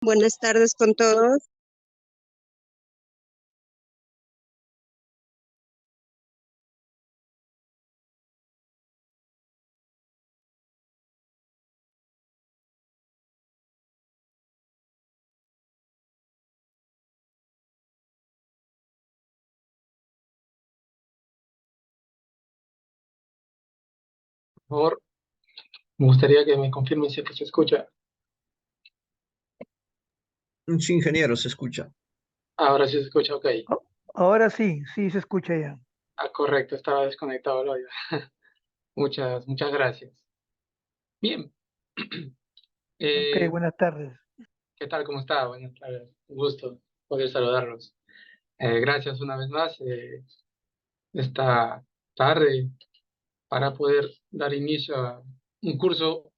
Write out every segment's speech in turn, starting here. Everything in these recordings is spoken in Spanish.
Buenas tardes con todos. Por favor, me gustaría que me confirmen si es que se escucha. Sí, ingeniero, se escucha. Ahora sí se escucha, ok. Ahora sí, sí se escucha ya. Ah, correcto, estaba desconectado el audio. Muchas gracias. Bien. Ok, Eh, buenas tardes. ¿Qué tal? ¿Cómo está? Buenas tardes. Un gusto poder saludarlos. Gracias una vez más esta tarde para poder dar inicio a un curso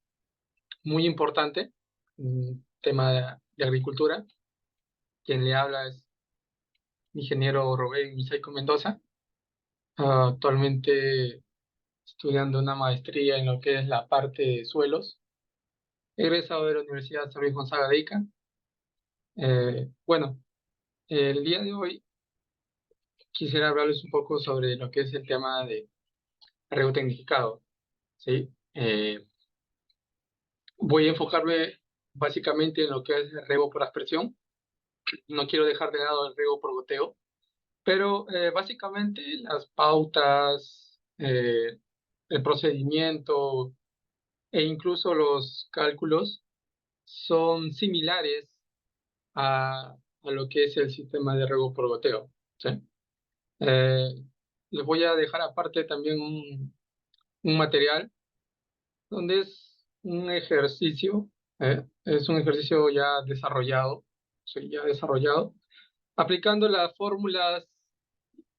muy importante, un tema de agricultura. Quien le habla es ingeniero Rubén Misaico Mendoza. Actualmente estudiando una maestría en lo que es la parte de suelos, egresado de la Universidad San Luis Gonzaga de Ica. Bueno, el día de hoy quisiera hablarles un poco sobre lo que es el tema de riego tecnificado, ¿sí? Voy a enfocarme básicamente en lo que es el riego por aspersión. No quiero dejar de lado el riego por goteo, pero básicamente las pautas, el procedimiento e incluso los cálculos son similares a lo que es el sistema de riego por goteo, ¿sí? Eh, Les voy a dejar aparte también un material donde es un ejercicio ya desarrollado, sí, ya desarrollado, aplicando las fórmulas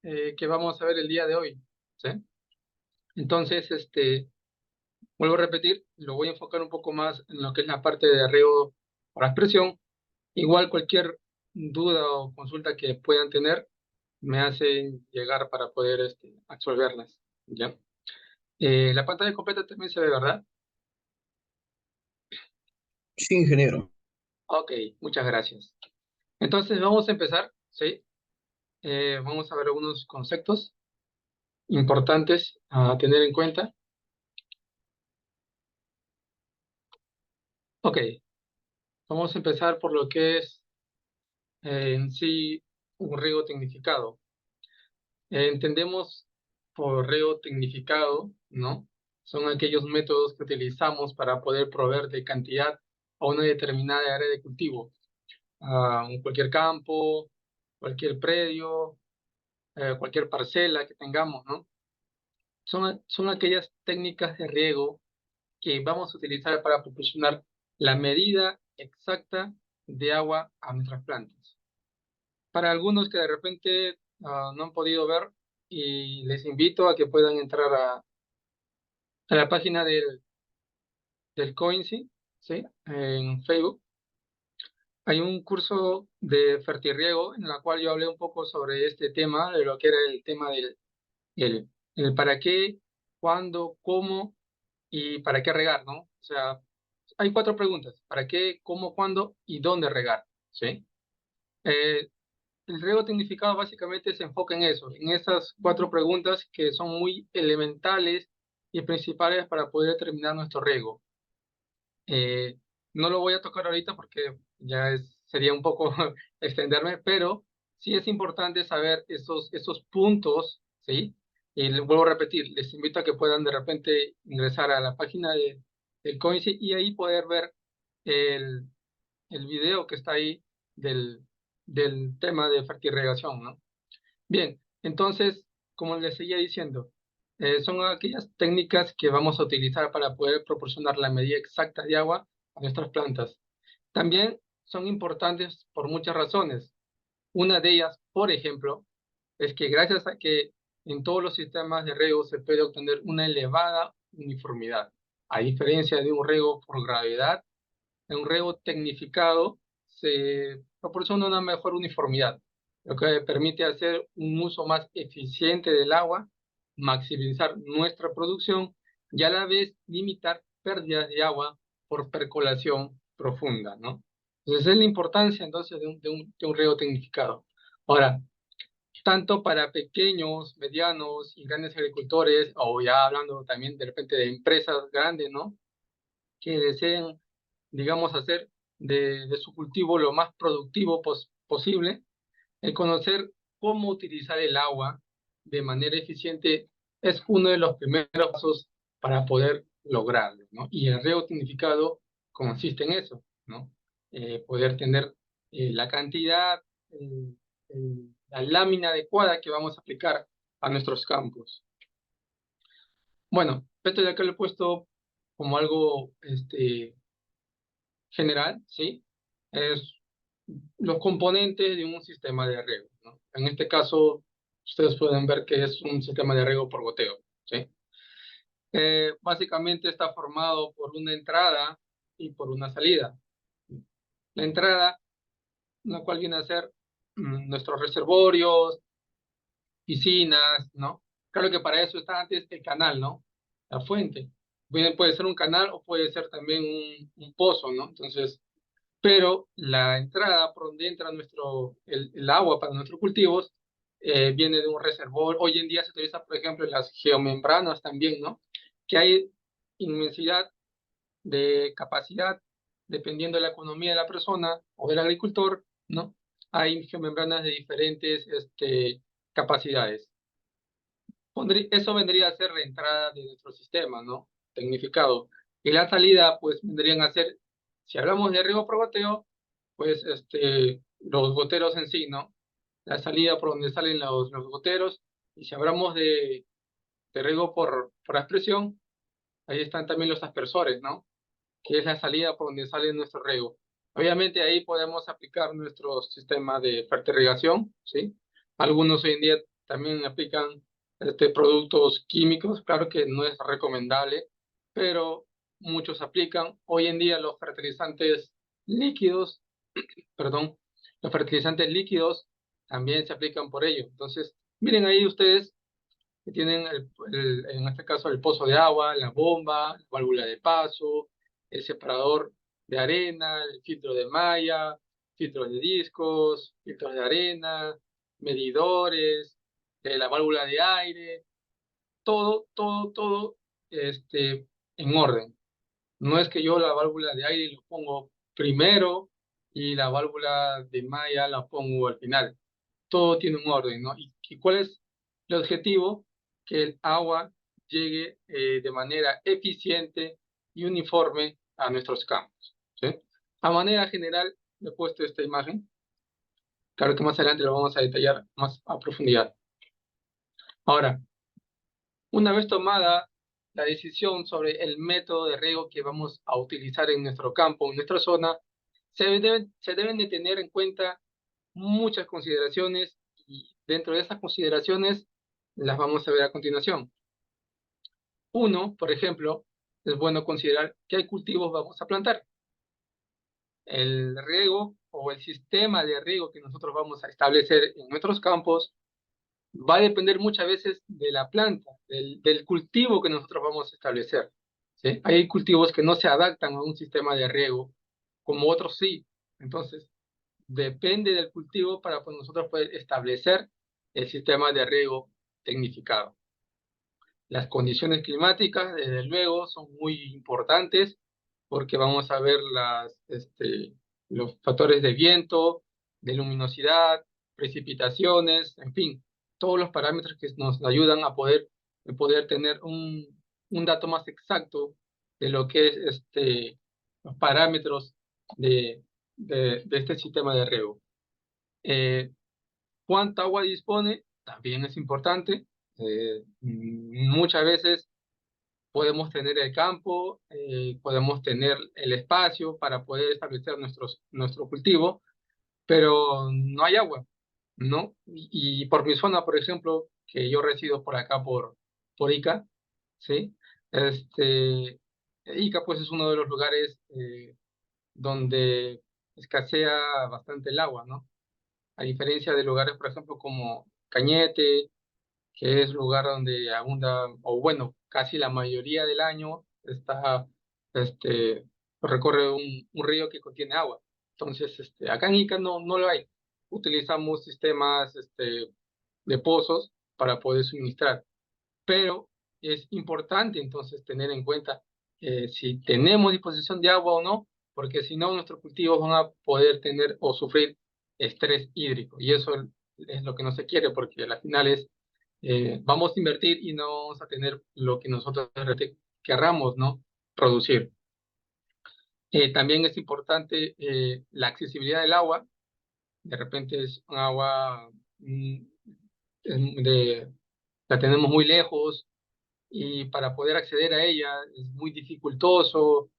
que vamos a ver el día de hoy, ¿sí? Entonces, vuelvo a repetir, lo voy a enfocar un poco más en lo que es la parte de riego por expresión. Igual cualquier duda o consulta que puedan tener, me hacen llegar para poder absolverlas, ¿ya? La pantalla completa también se ve, ¿verdad? Sí, ingeniero. Ok, muchas gracias. Entonces vamos a empezar, ¿sí? Vamos a ver algunos conceptos importantes a tener en cuenta. Ok, vamos a empezar por lo que es en sí un riego tecnificado. Entendemos por riego tecnificado, ¿no? Son aquellos métodos que utilizamos para poder proveer de cantidad a una determinada área de cultivo, a cualquier campo, cualquier predio, cualquier parcela que tengamos, ¿no? Son aquellas técnicas de riego que vamos a utilizar para proporcionar la medida exacta de agua a nuestras plantas. Para algunos que de repente no han podido ver, y les invito a que puedan entrar a la página del COINSI, ¿sí? En Facebook. Hay un curso de fertirriego en la cual yo hablé un poco sobre este tema, de lo que era el tema el, el para qué, cuándo, cómo y para qué regar, ¿no? O sea, hay cuatro preguntas: ¿para qué, cómo, cuándo y dónde regar? ¿Sí? Eh, el riego tecnificado básicamente se enfoca en eso, en esas cuatro preguntas que son muy elementales y principales para poder determinar nuestro riego. Eh, no lo voy a tocar ahorita porque sería un poco extenderme, pero sí es importante saber esos puntos, ¿sí? Y les vuelvo a repetir, les invito a que puedan de repente ingresar a la página del COINSI y ahí poder ver el, el video que está ahí del tema de fertirrigación, ¿no? Bien, entonces, como les seguía diciendo, son aquellas técnicas que vamos a utilizar para poder proporcionar la medida exacta de agua a nuestras plantas. También son importantes por muchas razones. Una de ellas, por ejemplo, es que gracias a que en todos los sistemas de riego se puede obtener una elevada uniformidad, a diferencia de un riego por gravedad, en un riego tecnificado se proporciona una mejor uniformidad, lo que permite hacer un uso más eficiente del agua, maximizar nuestra producción y a la vez limitar pérdidas de agua por percolación profunda, ¿no? Entonces, esa es la importancia entonces de un riego tecnificado. Ahora, tanto para pequeños, medianos y grandes agricultores, o ya hablando también de repente de empresas grandes, ¿no? Que deseen, digamos, hacer de su cultivo lo más productivo posible, el conocer cómo utilizar el agua de manera eficiente es uno de los primeros pasos para poder lograrlo, ¿no? Y el riego tecnificado consiste en eso, ¿no? Poder tener la cantidad, la lámina adecuada que vamos a aplicar a nuestros campos. Bueno, esto de acá lo he puesto como algo general, ¿sí? Es los componentes de un sistema de riego, ¿no? En este caso, ustedes pueden ver que es un sistema de riego por goteo, ¿sí? Básicamente está formado por una entrada y por una salida. La entrada, la cual viene a ser nuestros reservorios, piscinas, ¿no? Claro que para eso está antes el canal, ¿no? La fuente. Puede ser un canal o puede ser también un pozo, ¿no? Entonces, pero la entrada por donde entra el agua para nuestros cultivos viene de un reservorio. Hoy en día se utiliza, por ejemplo, las geomembranas también, ¿no? Que hay inmensidad de capacidad, dependiendo de la economía de la persona o del agricultor, ¿no? Hay geomembranas de diferentes capacidades. Eso vendría a ser la entrada de nuestro sistema, ¿no? Tecnificado. Y la salida, pues, vendrían a ser, si hablamos de riego por goteo, pues, los goteros en sí, ¿no? La salida por donde salen los goteros. Y si hablamos de riego por aspersión, ahí están también los aspersores, ¿no? Que es la salida por donde sale nuestro riego. Obviamente ahí podemos aplicar nuestro sistema de fertirrigación, ¿sí? Algunos hoy en día también aplican productos químicos, claro que no es recomendable, pero muchos aplican. Hoy en día los fertilizantes líquidos, perdón, los fertilizantes líquidos también se aplican por ello. Entonces, miren ahí ustedes que tienen, en este caso, el pozo de agua, la bomba, la válvula de paso, el separador de arena, el filtro de malla, filtros de discos, filtros de arena, medidores, la válvula de aire, todo, en orden. No es que yo la válvula de aire lo pongo primero y la válvula de malla la pongo al final. Todo tiene un orden, ¿no? ¿Y cuál es el objetivo? Que el agua llegue de manera eficiente y uniforme a nuestros campos, ¿sí? A manera general, le he puesto esta imagen. Claro que más adelante lo vamos a detallar más a profundidad. Ahora, una vez tomada la decisión sobre el método de riego que vamos a utilizar en nuestro campo, en nuestra zona, se deben de tener en cuenta muchas consideraciones y dentro de esas consideraciones las vamos a ver a continuación. Uno, por ejemplo, es bueno considerar qué cultivos vamos a plantar. El riego o el sistema de riego que nosotros vamos a establecer en nuestros campos va a depender muchas veces de la planta, del cultivo que nosotros vamos a establecer, ¿sí? Hay cultivos que no se adaptan a un sistema de riego, como otros sí. Entonces, depende del cultivo para pues, nosotros poder establecer el sistema de riego tecnificado. Las condiciones climáticas, desde luego, son muy importantes porque vamos a ver los factores de viento, de luminosidad, precipitaciones, en fin, todos los parámetros que nos ayudan a poder tener un dato más exacto de lo que es los parámetros de este sistema de riego. ¿Cuánta agua dispone? También es importante. Muchas veces podemos tener el campo, podemos tener el espacio para poder establecer nuestro cultivo, pero no hay agua, ¿no? Y por mi zona, por ejemplo, que yo resido por acá, por Ica, ¿sí? Ica, pues, es uno de los lugares donde escasea bastante el agua, ¿no? A diferencia de lugares, por ejemplo, como Cañete, que es lugar donde abunda, o bueno, casi la mayoría del año recorre un río que contiene agua. Entonces, acá en Ica no lo hay. Utilizamos sistemas de pozos para poder suministrar. Pero es importante entonces tener en cuenta si tenemos disposición de agua o no, porque si no, nuestros cultivos van a poder tener o sufrir estrés hídrico. Y eso es lo que no se quiere, porque al final vamos a invertir y no vamos a tener lo que nosotros querramos, ¿no? Producir. También es importante la accesibilidad del agua. De repente es un agua la tenemos muy lejos y para poder acceder a ella es muy dificultoso,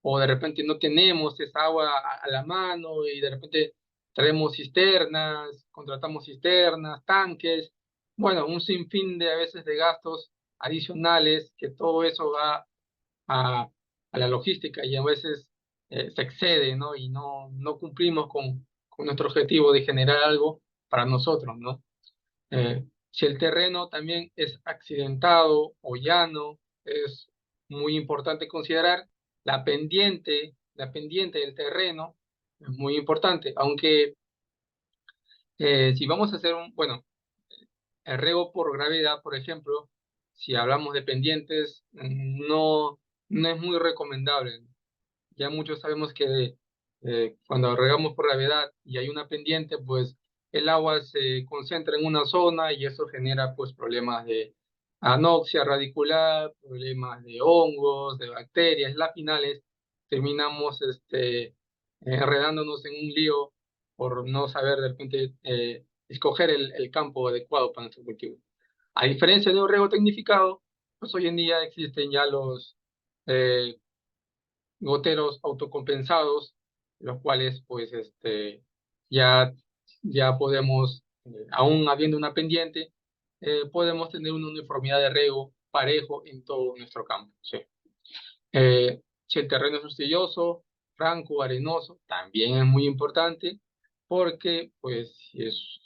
o de repente no tenemos esa agua a la mano y de repente traemos cisternas, contratamos cisternas, tanques, bueno, un sinfín de a veces de gastos adicionales, que todo eso va a, a la logística y a veces se excede, ¿no? Y no cumplimos con nuestro objetivo de generar algo para nosotros, ¿no? Si el terreno también es accidentado o llano, es muy importante considerar la pendiente del terreno, es muy importante, aunque si vamos a hacer el riego por gravedad, por ejemplo, si hablamos de pendientes, no es muy recomendable. Ya muchos sabemos que cuando regamos por gravedad y hay una pendiente, pues el agua se concentra en una zona y eso genera pues problemas de anoxia radicular, problemas de hongos, de bacterias. Las finales terminamos enredándonos en un lío por no saber de repente escoger el campo adecuado para nuestro cultivo. A diferencia de un riego tecnificado, pues hoy en día existen ya los eh, goteros autocompensados, los cuales pues ya, ya podemos, aún habiendo una pendiente, podemos tener una uniformidad de riego parejo en todo nuestro campo. ¿Sí? Si el terreno es arcilloso, franco, arenoso, también es muy importante porque pues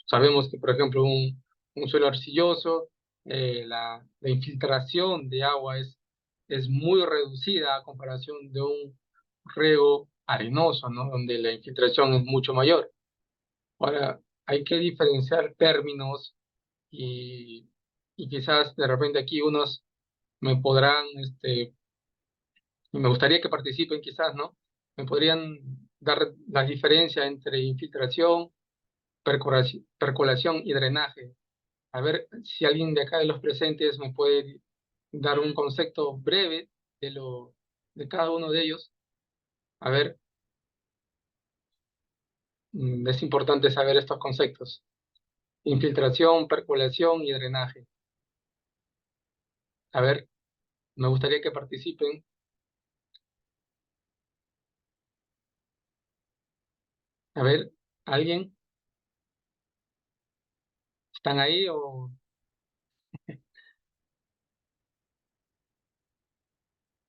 sabemos que por ejemplo un suelo arcilloso, la infiltración de agua es muy reducida a comparación de un riego arenoso, ¿no? Donde la infiltración es mucho mayor. Ahora, hay que diferenciar términos y, y quizás de repente aquí unos me podrán y me gustaría que participen quizás, ¿no? Me podrían dar la diferencia entre infiltración, percolación y drenaje. A ver si alguien de acá de los presentes me puede dar un concepto breve de cada uno de ellos. A ver, es importante saber estos conceptos. Infiltración, percolación y drenaje. A ver, me gustaría que participen. A ver, ¿alguien? ¿Están ahí o...?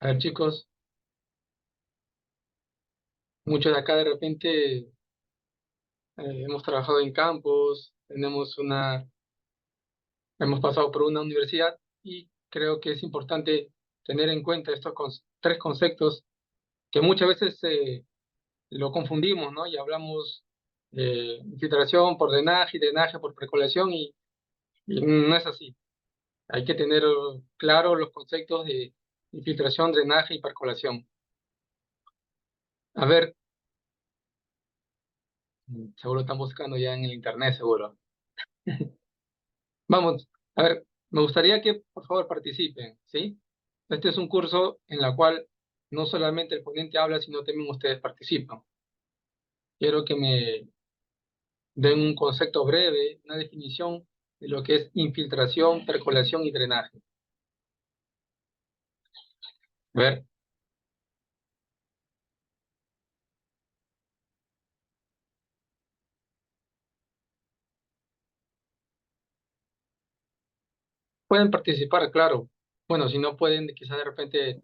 A ver, chicos, muchos de acá de repente hemos trabajado en campos, hemos pasado por una universidad y creo que es importante tener en cuenta estos tres conceptos que muchas veces lo confundimos, ¿no? Y hablamos de infiltración por drenaje y drenaje por percolación y no es así. Hay que tener claro los conceptos de infiltración, drenaje y percolación. A ver, seguro están buscando ya en el internet, seguro. Vamos, a ver, me gustaría que por favor participen, ¿sí? Este es un curso en el cual no solamente el ponente habla, sino también ustedes participan. Quiero que me den un concepto breve, una definición de lo que es infiltración, percolación y drenaje. A ver, pueden participar, claro. Bueno, si no pueden, quizás de repente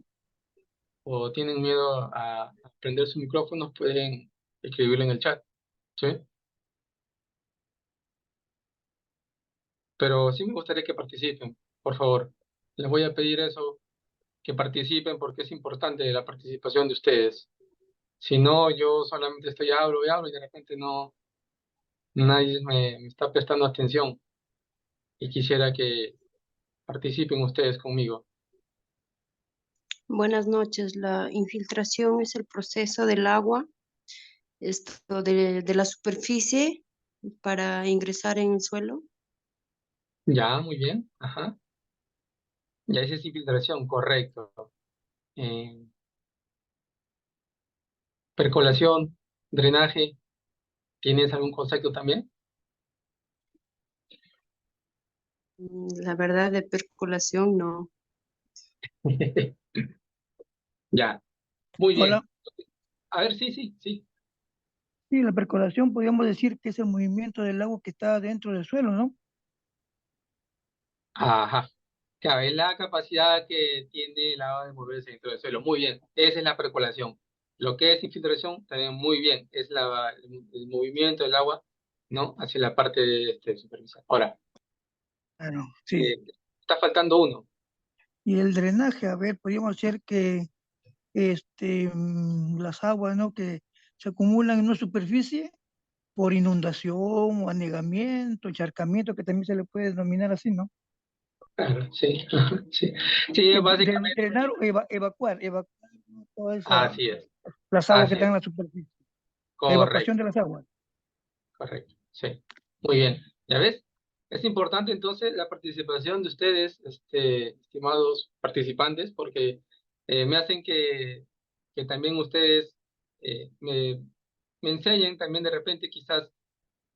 o tienen miedo a prender su micrófono, pueden escribirlo en el chat, ¿sí? Pero sí me gustaría que participen, por favor. Les voy a pedir eso, que participen porque es importante la participación de ustedes. Si no, yo solamente estoy hablo y hablo y de repente no, nadie me está prestando atención y quisiera que participen ustedes conmigo. Buenas noches. La infiltración es el proceso del agua, esto de la superficie para ingresar en el suelo. Ya, muy bien. Ajá. Ya esa es infiltración, correcto. Eh, Percolación, drenaje, ¿tienes algún concepto también? La verdad, de percolación no. Ya, muy Hola. bien. A ver, sí, sí, sí. Sí, la percolación podríamos decir que es el movimiento del agua que está dentro del suelo, ¿no? Ajá. Claro, es la capacidad que tiene el agua de moverse dentro del suelo. Muy bien. Esa es la percolación. Lo que es infiltración, también muy bien. Es el movimiento del agua, ¿no? Hacia la parte superficial. Ahora, Claro, sí. eh, está faltando uno. Y el drenaje, a ver, podríamos decir que las aguas, ¿no? Que se acumulan en una superficie por inundación o anegamiento, encharcamiento, que también se le puede denominar así, ¿no? Claro, sí. Sí, sí, básicamente, Drenar o evacuar todas así es. las aguas que Así están en es. la superficie. La evacuación Correcto. de las aguas. Correcto, sí. Muy bien. ¿Ya ves? Es importante entonces la participación de ustedes, estimados participantes, porque me hacen que también ustedes me enseñen también de repente, quizás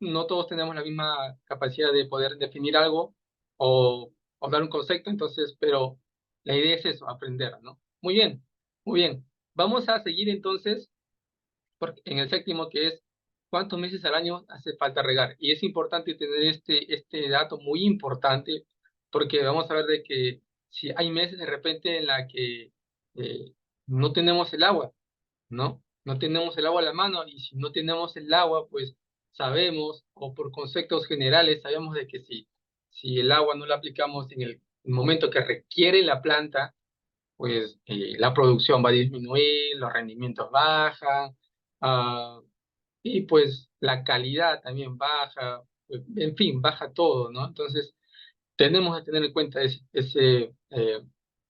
no todos tenemos la misma capacidad de poder definir algo o dar un concepto, entonces, pero la idea es eso, aprender, ¿no? Muy bien, muy bien. Vamos a seguir entonces en el séptimo, que es cuántos meses al año hace falta regar. Y es importante tener este dato muy importante, porque vamos a ver de que si hay meses de repente en la que eh, no tenemos el agua, ¿no? No tenemos el agua a la mano, y si no tenemos el agua, pues sabemos, o por conceptos generales, sabemos de que si el agua no la aplicamos en el momento que requiere la planta, pues la producción va a disminuir, los rendimientos bajan, ah, y pues la calidad también baja, pues, en fin, baja todo, ¿no? Entonces, tenemos que tener en cuenta ese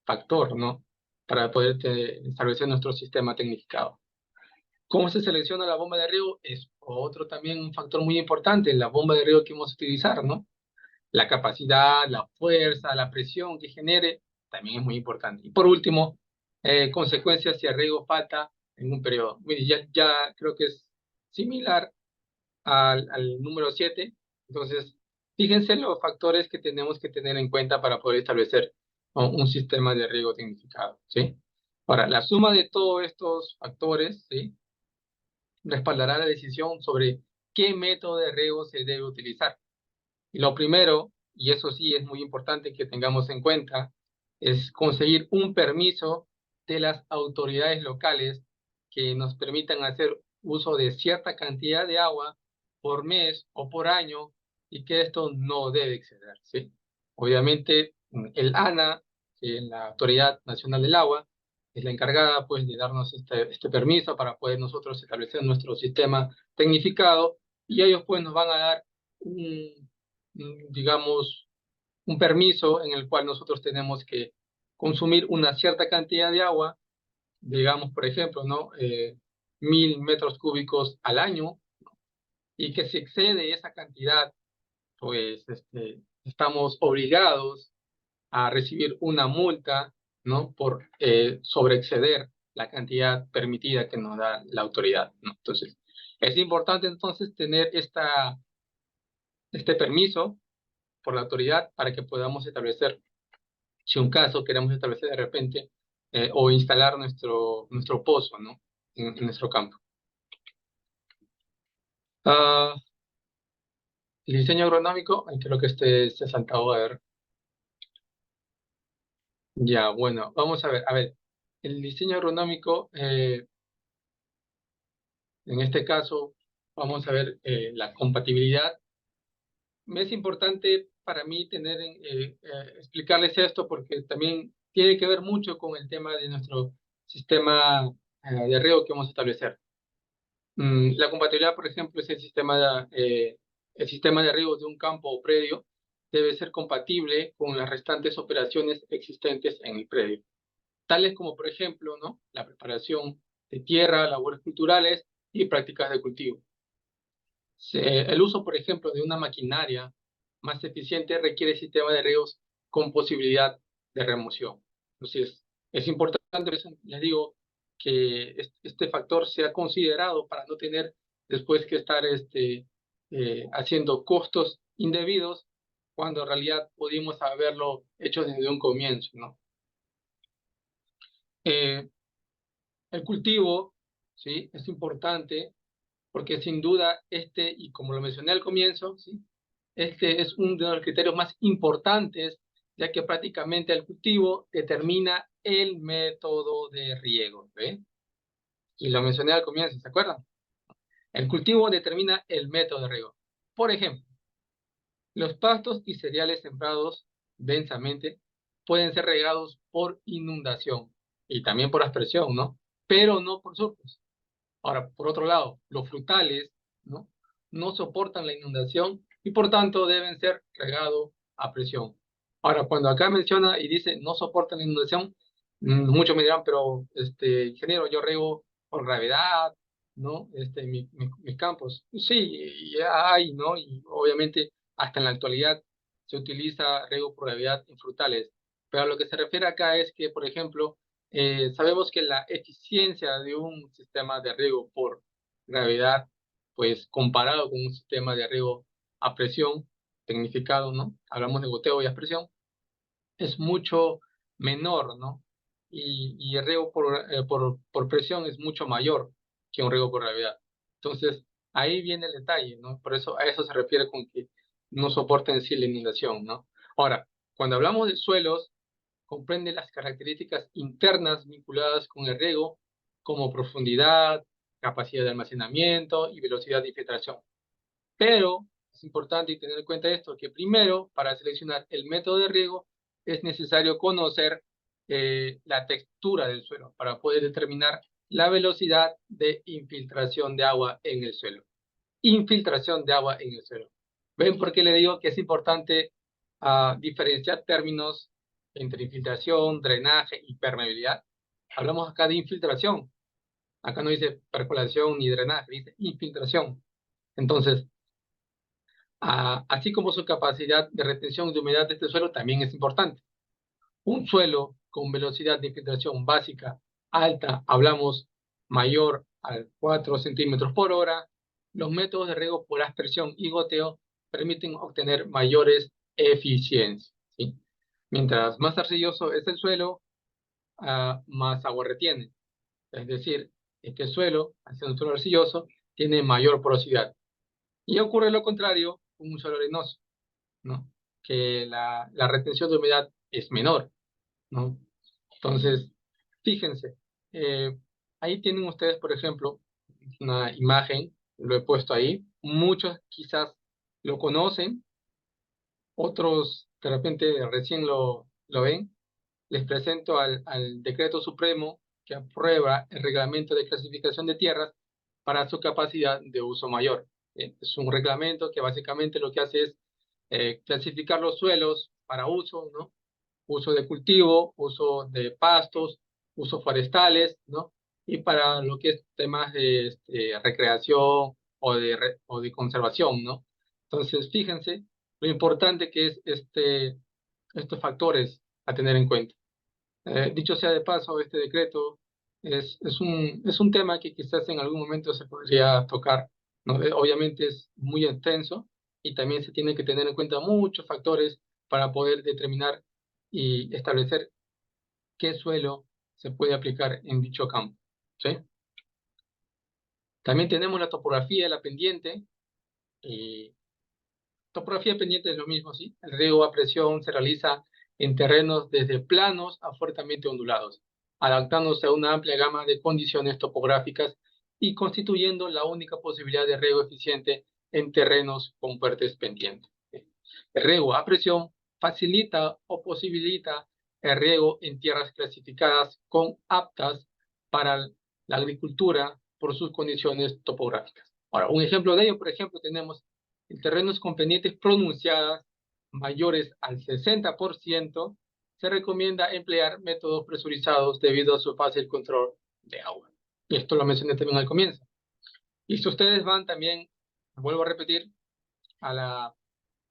factor, ¿no? Para poder establecer nuestro sistema tecnificado. ¿Cómo se selecciona la bomba de riego? Es otro también un factor muy importante, la bomba de riego que vamos a utilizar, ¿no? La capacidad, la fuerza, la presión que genere, también es muy importante. Y por último, consecuencias si el riego falta en un periodo. Mire, ya creo que es similar al número 7. Entonces, fíjense los factores que tenemos que tener en cuenta para poder establecer, ¿no?, un sistema de riego tecnificado, ¿sí? Ahora, la suma de todos estos factores, ¿sí?, respaldará la decisión sobre qué método de riego se debe utilizar. Y lo primero, y eso sí es muy importante que tengamos en cuenta, es conseguir un permiso de las autoridades locales que nos permitan hacer uso de cierta cantidad de agua por mes o por año, y que esto no debe exceder, ¿sí? Obviamente, el ANA, que es la Autoridad Nacional del Agua, es la encargada, pues, de darnos este permiso para poder nosotros establecer nuestro sistema tecnificado, y ellos, pues, nos van a dar digamos, un permiso en el cual nosotros tenemos que consumir una cierta cantidad de agua, digamos, por ejemplo, ¿no? 1.000 metros cúbicos al año, y que si excede esa cantidad, pues estamos obligados a recibir una multa, ¿no? Por sobreexceder la cantidad permitida que nos da la autoridad, ¿no? Entonces, es importante entonces tener este permiso por la autoridad para que podamos establecer, si un caso queremos establecer de repente, o instalar nuestro pozo, ¿no? En nuestro campo. Ah, el diseño agronómico, creo que se ha saltado a ver. Ya, bueno, vamos a ver, el diseño agronómico, en este caso, vamos a ver la compatibilidad. Es importante para mí explicarles esto, porque también tiene que ver mucho con el tema de nuestro sistema de riego que vamos a establecer. La compatibilidad, por ejemplo, es el sistema de riego de un campo o predio debe ser compatible con las restantes operaciones existentes en el predio, tales como, por ejemplo, ¿no?, la preparación de tierra, labores culturales y prácticas de cultivo. El uso, por ejemplo, de una maquinaria más eficiente requiere sistemas de riegos con posibilidad de remoción. Entonces, es importante, les digo, que este factor sea considerado para no tener después que estar haciendo costos indebidos cuando en realidad pudimos haberlo hecho desde un comienzo, ¿no? El cultivo, ¿sí?, es importante porque sin duda y como lo mencioné al comienzo, ¿sí?, este es uno de los criterios más importantes, ya que prácticamente el cultivo determina el método de riego, ¿ve? Y lo mencioné al comienzo, ¿se acuerdan? El cultivo determina el método de riego. Por ejemplo, los pastos y cereales sembrados densamente pueden ser regados por inundación y también por aspersión, ¿no? Pero no por surcos. Ahora, por otro lado, los frutales, ¿no?, no soportan la inundación y por tanto deben ser regados a presión. Ahora, cuando acá menciona y dice no soportan la inundación, muchos me dirán, pero ingeniero, yo riego por gravedad, ¿no? Mis campos. Sí, ya hay, ¿no? Y obviamente hasta en la actualidad se utiliza riego por gravedad en frutales. Pero a lo que se refiere acá es que, por ejemplo, sabemos que la eficiencia de un sistema de riego por gravedad, pues comparado con un sistema de riego a presión, tecnificado, ¿no? Hablamos de goteo y aspersión, es mucho menor, ¿no? Y el riego por presión es mucho mayor que un riego por gravedad. Entonces, ahí viene el detalle, ¿no? Por eso, a eso se refiere con que no soporta en sí la inundación, ¿no? Ahora, cuando hablamos de suelos, comprende las características internas vinculadas con el riego, como profundidad, capacidad de almacenamiento y velocidad de infiltración. Pero es importante tener en cuenta esto, que primero, para seleccionar el método de riego, es necesario conocer la textura del suelo para poder determinar la velocidad de infiltración de agua en el suelo. Infiltración de agua en el suelo. ¿Ven por qué le digo que es importante diferenciar términos entre infiltración, drenaje y permeabilidad? Hablamos acá de infiltración. Acá no dice percolación ni drenaje, dice infiltración. Entonces, así como su capacidad de retención de humedad de este suelo también es importante. Un suelo con velocidad de infiltración básica alta, hablamos mayor a 4 centímetros por hora, los métodos de riego por aspersión y goteo permiten obtener mayores eficiencias, ¿sí? Mientras más arcilloso es el suelo, más agua retiene. Es decir, este suelo, al ser un suelo arcilloso, tiene mayor porosidad. Y ocurre lo contrario con un suelo arenoso, ¿no?, que la retención de humedad es menor, ¿no? Entonces, fíjense, ahí tienen ustedes, por ejemplo, una imagen, lo he puesto ahí, muchos quizás lo conocen, otros de repente recién lo ven. Les presento al Decreto Supremo que aprueba el Reglamento de Clasificación de Tierras para su capacidad de uso mayor. Es un reglamento que básicamente lo que hace es clasificar los suelos para uso, ¿no? Uso de cultivo, uso de pastos, usos forestales, ¿no? Y para lo que es temas de recreación o de conservación, ¿no? Entonces, fíjense lo importante que es estos factores a tener en cuenta. Dicho sea de paso, este decreto es un tema que quizás en algún momento se podría tocar, ¿no? Obviamente es muy extenso y también se tiene que tener en cuenta muchos factores para poder determinar y establecer qué suelo se puede aplicar en dicho campo, ¿sí? También tenemos la topografía de la pendiente. Topografía pendiente es lo mismo, ¿sí? El riego a presión se realiza en terrenos desde planos a fuertemente ondulados, adaptándose a una amplia gama de condiciones topográficas y constituyendo la única posibilidad de riego eficiente en terrenos con fuertes pendientes. El riego a presión facilita o posibilita el riego en tierras clasificadas con aptas para la agricultura, por sus condiciones topográficas. Ahora, un ejemplo de ello, por ejemplo, tenemos en terrenos con pendientes pronunciadas mayores al 60%, se recomienda emplear métodos presurizados debido a su fácil control de agua. Y esto lo mencioné también al comienzo. Y si ustedes van también, vuelvo a repetir, a la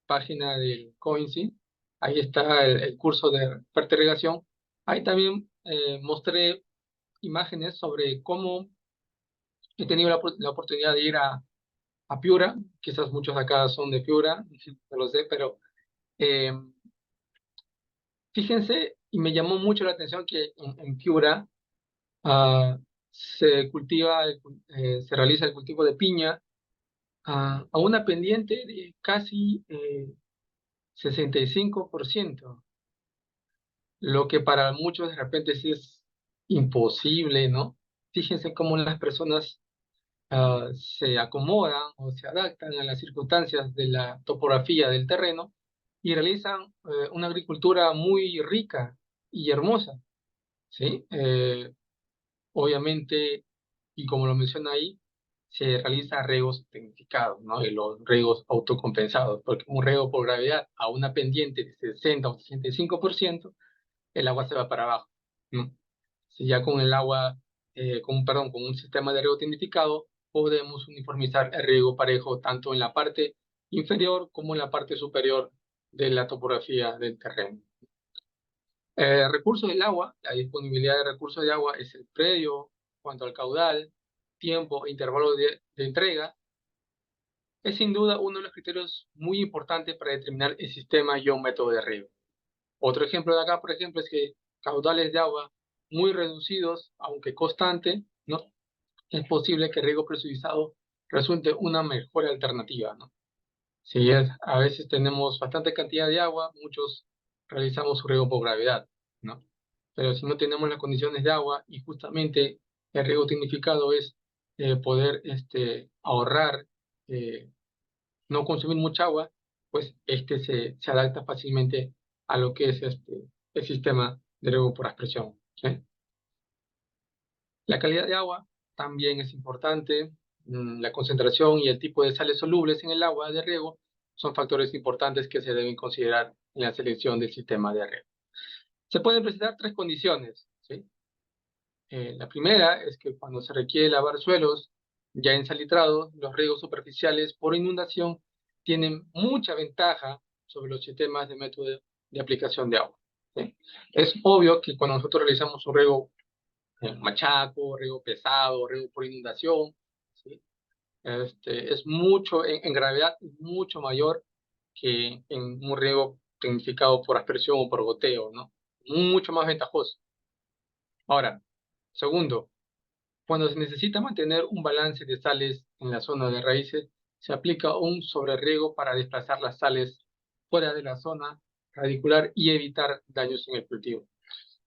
página del COINSI, ahí está el curso de fertirrigación. Ahí también mostré imágenes sobre cómo he tenido la oportunidad de ir a Piura. Quizás muchos acá son de Piura, no lo sé, pero eh, fíjense, y me llamó mucho la atención que en Piura se cultiva, se realiza el cultivo de piña a una pendiente de casi 65%, lo que para muchos de repente sí es imposible, ¿no? Fíjense cómo las personas se acomodan o se adaptan a las circunstancias de la topografía del terreno y realizan una agricultura muy rica y hermosa, ¿sí? Obviamente, y como lo menciona ahí, se realiza riegos tecnificados, ¿no? Y los riegos autocompensados, porque un riego por gravedad a una pendiente de 60 o 65%, el agua se va para abajo, ¿no? Si ya con el agua, con un sistema de riego tecnificado, podemos uniformizar el riego parejo tanto en la parte inferior como en la parte superior de la topografía del terreno. Recursos del agua, la disponibilidad de recursos de agua es el predio cuanto al caudal, tiempo e intervalo de entrega. Es sin duda uno de los criterios muy importantes para determinar el sistema y un método de riego. Otro ejemplo de acá, por ejemplo, es que caudales de agua muy reducidos, aunque constante, ¿no? Es posible que el riego presurizado resulte una mejor alternativa, ¿no? Si a veces tenemos bastante cantidad de agua, muchos realizamos su riego por gravedad, ¿no? Pero si no tenemos las condiciones de agua y justamente el riego tecnificado es poder ahorrar, no consumir mucha agua, pues se adapta fácilmente a lo que es el sistema de riego por aspersión, ¿sí? La calidad de agua también es importante. La concentración y el tipo de sales solubles en el agua de riego son factores importantes que se deben considerar en la selección del sistema de riego. Se pueden presentar tres condiciones, ¿sí? La primera es que cuando se requiere lavar suelos ya ensalitrados, los riegos superficiales por inundación tienen mucha ventaja sobre los sistemas de método de aplicación de agua, ¿sí? Es obvio que cuando nosotros realizamos un riego machaco, riego pesado, riego por inundación, ¿sí? Es mucho, en gravedad, mucho mayor que en un riego tecnificado por aspersión o por goteo, ¿no? Mucho más ventajoso. Ahora, segundo, cuando se necesita mantener un balance de sales en la zona de raíces, se aplica un sobreriego para desplazar las sales fuera de la zona radicular y evitar daños en el cultivo.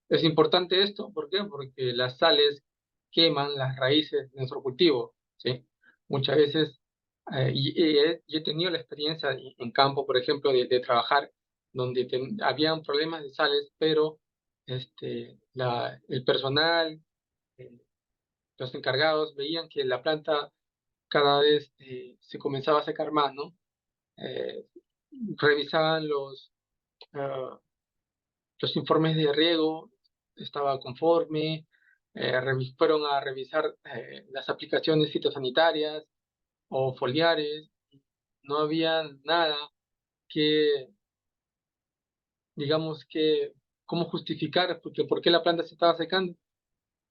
Es importante esto, ¿por qué? Porque las sales queman las raíces de nuestro cultivo, ¿sí? Muchas veces, y he tenido la experiencia en campo, por ejemplo, de trabajar donde habían problemas de sales, pero el personal, eh, los encargados veían que la planta cada vez se comenzaba a secar más, ¿no? Eh, Revisaban los informes de riego, estaba conforme, fueron a revisar las aplicaciones fitosanitarias o foliares, no había nada que, digamos que, cómo justificar por qué la planta se estaba secando.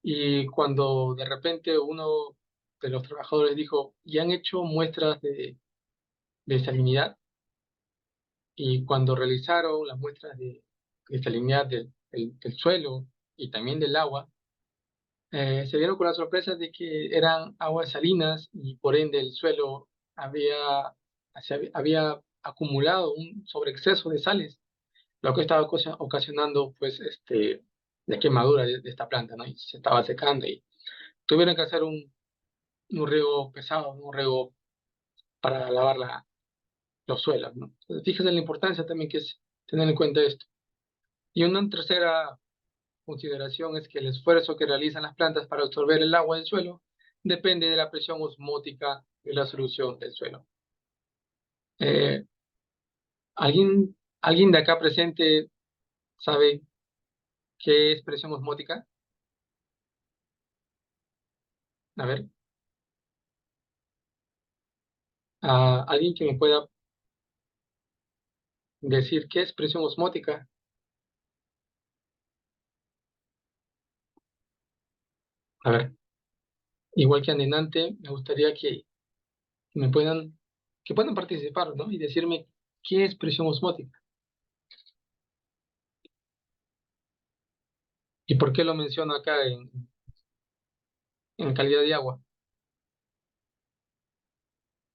Y cuando de repente uno de los trabajadores dijo, ¿y han hecho muestras de salinidad? Y cuando realizaron las muestras de salinidad del suelo y también del agua, se vieron con la sorpresa de que eran aguas salinas y por ende el suelo había acumulado un sobreexceso de sales, lo que estaba ocasionando pues la quemadura de esta planta, ¿no? Y se estaba secando y tuvieron que hacer un riego pesado, un riego para lavar los suelos, ¿no? Entonces, fíjense la importancia también que es tener en cuenta esto. Y una tercera consideración es que el esfuerzo que realizan las plantas para absorber el agua del suelo depende de la presión osmótica de la solución del suelo. Eh, ¿alguien de acá presente sabe qué es presión osmótica? A ver, ¿alguien que me pueda decir qué es presión osmótica? A ver, igual que andenante, me gustaría que me puedan participar, ¿no? Y decirme qué es presión osmótica y por qué lo menciono acá en calidad de agua.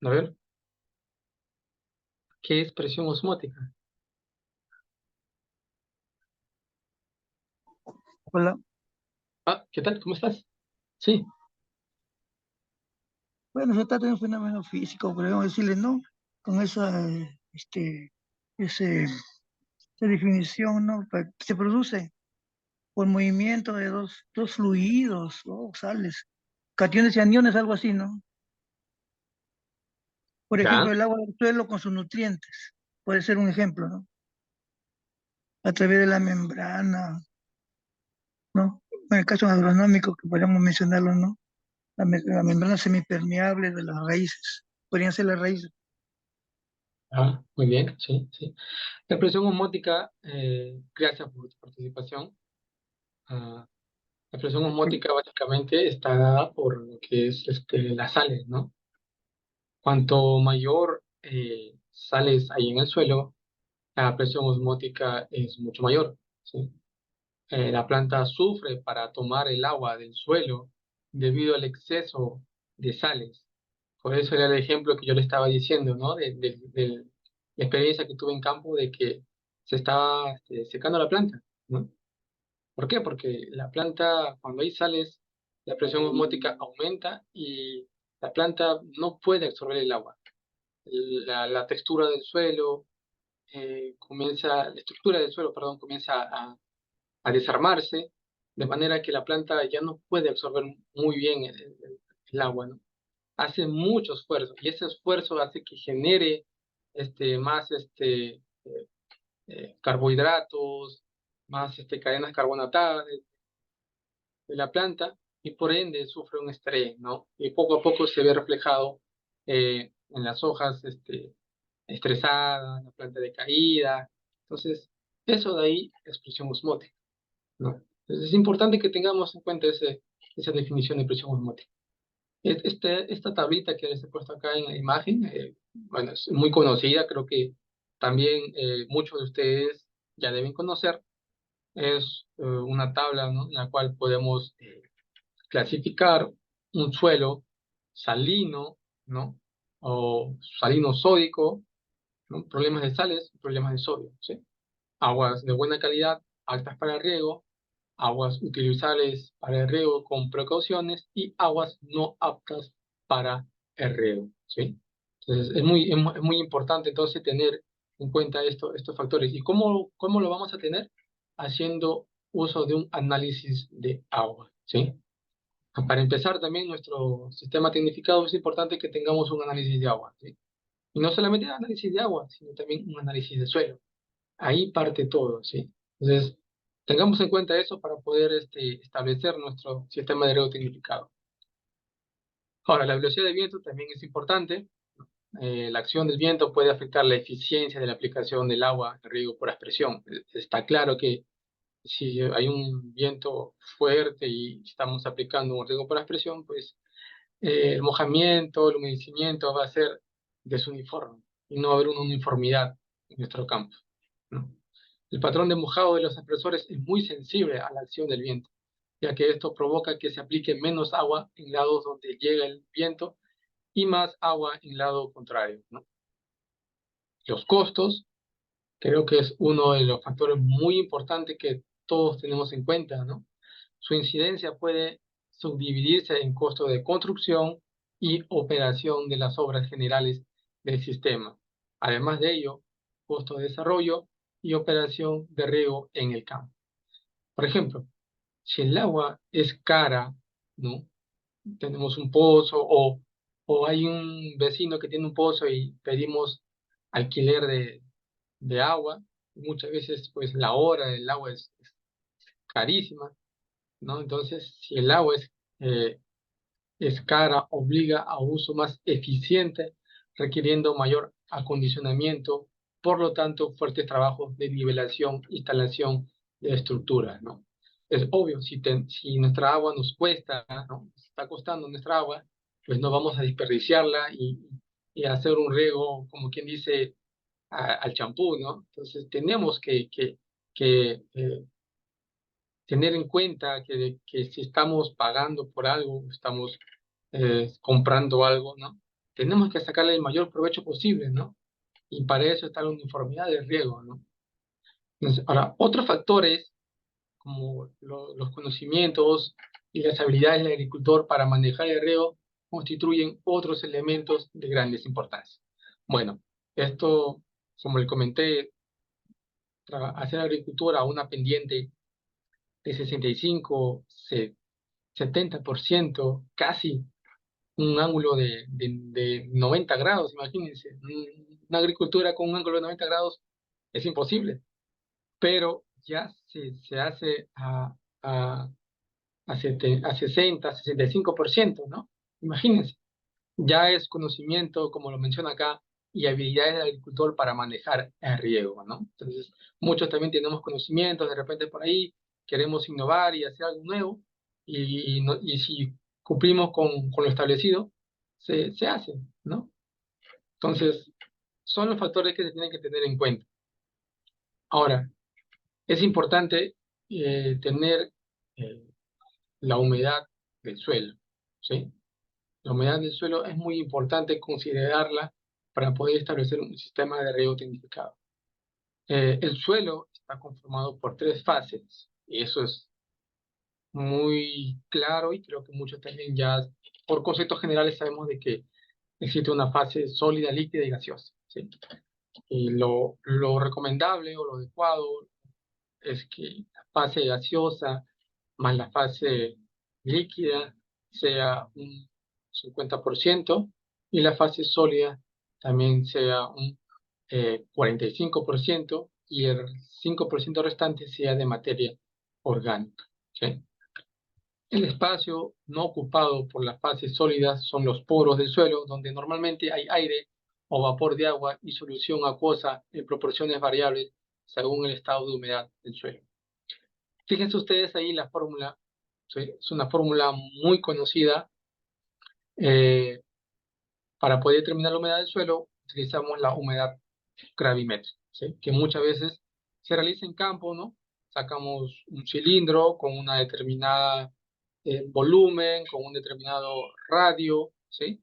A ver, ¿qué es presión osmótica? Hola. ¿Qué tal? ¿Cómo estás? Sí, Bueno, se trata de un fenómeno físico, podríamos decirle, ¿no? Con ese, esa definición, ¿no? Se produce por movimiento de dos fluidos, ¿no? Sales, cationes y aniones, algo así, ¿no? Por ejemplo, ya, el agua del suelo con sus nutrientes, puede ser un ejemplo, ¿no? A través de la membrana, ¿no? En el caso agronómico, que podríamos mencionarlo, ¿no? La membrana semipermeable de las raíces, podrían ser las raíces. muy bien, sí, sí. La presión osmótica, gracias por tu participación. Ah, la presión osmótica básicamente está dada por lo que es las sales, ¿no? Cuanto mayor sales hay en el suelo, la presión osmótica es mucho mayor, ¿sí? La planta sufre para tomar el agua del suelo debido al exceso de sales. Por eso era el ejemplo que yo le estaba diciendo, ¿no? De la experiencia que tuve en campo de que se estaba secando la planta, ¿no? ¿Por qué? Porque la planta, cuando hay sales, la presión osmótica aumenta y la planta no puede absorber el agua. La textura del suelo la estructura del suelo, perdón, comienza a desarmarse, de manera que la planta ya no puede absorber muy bien el agua, ¿no? Hace mucho esfuerzo y ese esfuerzo hace que genere más carbohidratos, más cadenas carbonatadas de la planta y por ende sufre un estrés, ¿no? Y poco a poco se ve reflejado en las hojas estresadas, la planta decaída. Entonces, eso de ahí es presión osmótica, ¿no? Entonces, es importante que tengamos en cuenta esa definición de presión osmótica. Esta tablita que les he puesto acá en la imagen, bueno, es muy conocida, creo que también muchos de ustedes ya deben conocer. Es una tabla, ¿no? En la cual podemos clasificar un suelo salino, ¿no? O salino sódico, ¿no? Problemas de sales, problemas de sodio, ¿sí? Aguas de buena calidad, aptas para riego, aguas utilizables para el riego con precauciones y aguas no aptas para el riego, ¿sí? Entonces, es muy importante entonces tener en cuenta estos factores. ¿Y cómo lo vamos a tener? Haciendo uso de un análisis de agua, ¿sí? Para empezar, también nuestro sistema tecnificado es importante que tengamos un análisis de agua, ¿sí? Y no solamente análisis de agua, sino también un análisis de suelo. Ahí parte todo, ¿sí? Entonces, tengamos en cuenta eso para poder establecer nuestro sistema de riego tecnificado. Ahora, la velocidad de viento también es importante. La acción del viento puede afectar la eficiencia de la aplicación del agua de riego por aspersión. Está claro que si hay un viento fuerte y estamos aplicando un riego por aspersión, pues el mojamiento, el humedecimiento va a ser desuniforme y no va a haber una uniformidad en nuestro campo, ¿no? El patrón de mojado de los aspersores es muy sensible a la acción del viento, ya que esto provoca que se aplique menos agua en lados donde llega el viento y más agua en lado contrario, ¿no? Los costos, creo que es uno de los factores muy importantes que todos tenemos en cuenta, ¿no? Su incidencia puede subdividirse en costo de construcción y operación de las obras generales del sistema. Además de ello, costo de desarrollo y operación de riego en el campo. Por ejemplo, si el agua es cara, ¿no? tenemos un pozo o hay un vecino que tiene un pozo y pedimos alquiler de agua. Muchas veces pues la hora del agua es carísima, ¿no? Entonces, si el agua es cara, obliga a uso más eficiente, requiriendo mayor acondicionamiento, por lo tanto, fuertes trabajos de nivelación, instalación de estructuras, ¿no? Es obvio, si nuestra agua nos cuesta, ¿no? Está costando nuestra agua, pues no vamos a desperdiciarla y hacer un riego, como quien dice, al champú, ¿no? Entonces, tenemos que tener en cuenta que si estamos pagando por algo, estamos comprando algo, ¿no? Tenemos que sacarle el mayor provecho posible, ¿no? Y para eso está la uniformidad del riego, ¿no? Entonces, ahora, otros factores como los conocimientos y las habilidades del agricultor para manejar el riego constituyen otros elementos de grandes importancia. Bueno, esto, como le comenté, hacer agricultura una pendiente de 65, 70%, casi un ángulo de 90 grados, imagínense. Una agricultura con un ángulo de 90 grados es imposible, pero ya se hace a 60, 65%, ¿no? Imagínense. Ya es conocimiento, como lo menciona acá, y habilidades del agricultor para manejar el riego, ¿no? Entonces, muchos también tenemos conocimientos, de repente por ahí queremos innovar y hacer algo nuevo, y si cumplimos con lo establecido, se hace, ¿no? Entonces, son los factores que se tienen que tener en cuenta. Ahora, es importante tener eh, la humedad del suelo, ¿sí? La humedad del suelo es muy importante considerarla para poder establecer un sistema de riego tecnificado. El suelo está conformado por tres fases, y eso es muy claro y creo que muchos también ya, por conceptos generales, sabemos de que existe una fase sólida, líquida y gaseosa, ¿sí? Y lo recomendable o lo adecuado es que la fase gaseosa más la fase líquida sea un 50% y la fase sólida también sea un 45% y el 5% restante sea de materia orgánica, ¿sí? El espacio no ocupado por las fases sólidas son los poros del suelo, donde normalmente hay aire o vapor de agua y solución acuosa en proporciones variables según el estado de humedad del suelo. Fíjense ustedes ahí la fórmula, ¿sí? Es una fórmula muy conocida. eh, para poder determinar la humedad del suelo, utilizamos la humedad gravimétrica, ¿sí? Que muchas veces se realiza en campo, ¿no? Sacamos un cilindro con una determinada volumen, con un determinado radio, ¿sí?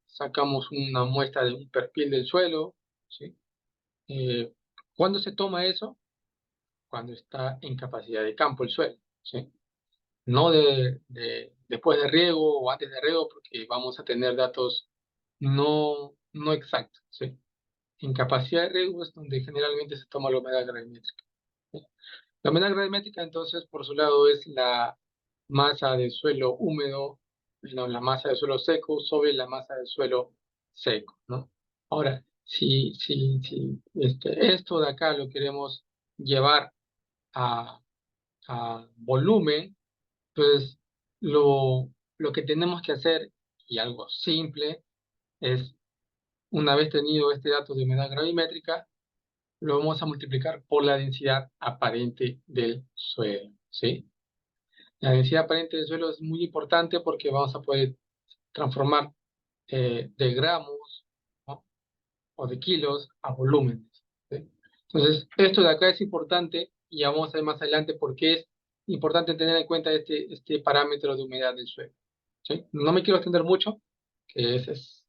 Sacamos una muestra de un perfil del suelo, ¿sí? ¿Cuándo se toma eso? Cuando está en capacidad de campo el suelo, ¿sí? No después de riego o antes de riego, porque vamos a tener datos no exactos, ¿sí? En capacidad de riego es donde generalmente se toma la humedad gravimétrica, ¿sí? La humedad gravimétrica, entonces, por su lado, es la masa de suelo húmedo, no, la masa de suelo seco sobre la masa de suelo seco, ¿no? Ahora, si esto de acá lo queremos llevar a, a volumen, pues lo que tenemos que hacer, y algo simple, es, una vez tenido este dato de humedad gravimétrica, lo vamos a multiplicar por la densidad aparente del suelo, ¿sí? La densidad aparente del suelo es muy importante porque vamos a poder transformar de gramos, ¿no? O de kilos a volúmenes, ¿sí? Entonces, esto de acá es importante y ya vamos a ver más adelante por qué es importante tener en cuenta este parámetro de humedad del suelo, ¿sí? No me quiero extender mucho, que es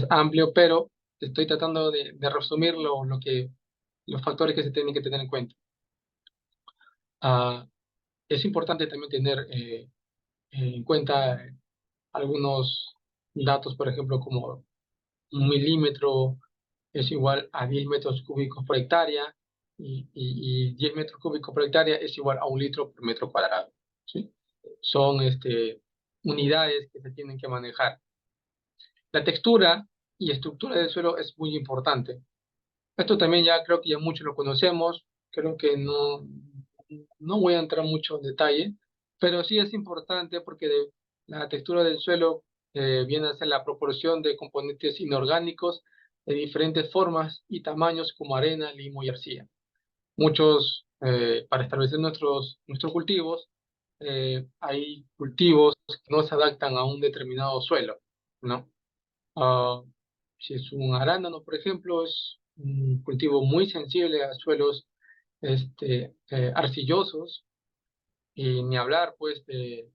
amplio, pero estoy tratando de resumir los factores que se tienen que tener en cuenta. Ah, es importante también tener en cuenta algunos datos, por ejemplo, como un milímetro es igual a 10 metros cúbicos por hectárea y 10 metros cúbicos por hectárea es igual a 1 litro por metro cuadrado, ¿sí? Son unidades que se tienen que manejar. La textura y estructura del suelo es muy importante. Esto también ya creo que ya muchos lo conocemos, creo que no voy a entrar mucho en detalle, pero sí es importante porque la textura del suelo viene a ser la proporción de componentes inorgánicos de diferentes formas y tamaños como arena, limo y arcilla. Muchos, para establecer nuestros cultivos, hay cultivos que no se adaptan a un determinado suelo, ¿no? Ah, si es un arándano, por ejemplo, es un cultivo muy sensible a suelos arcillosos, y ni hablar pues de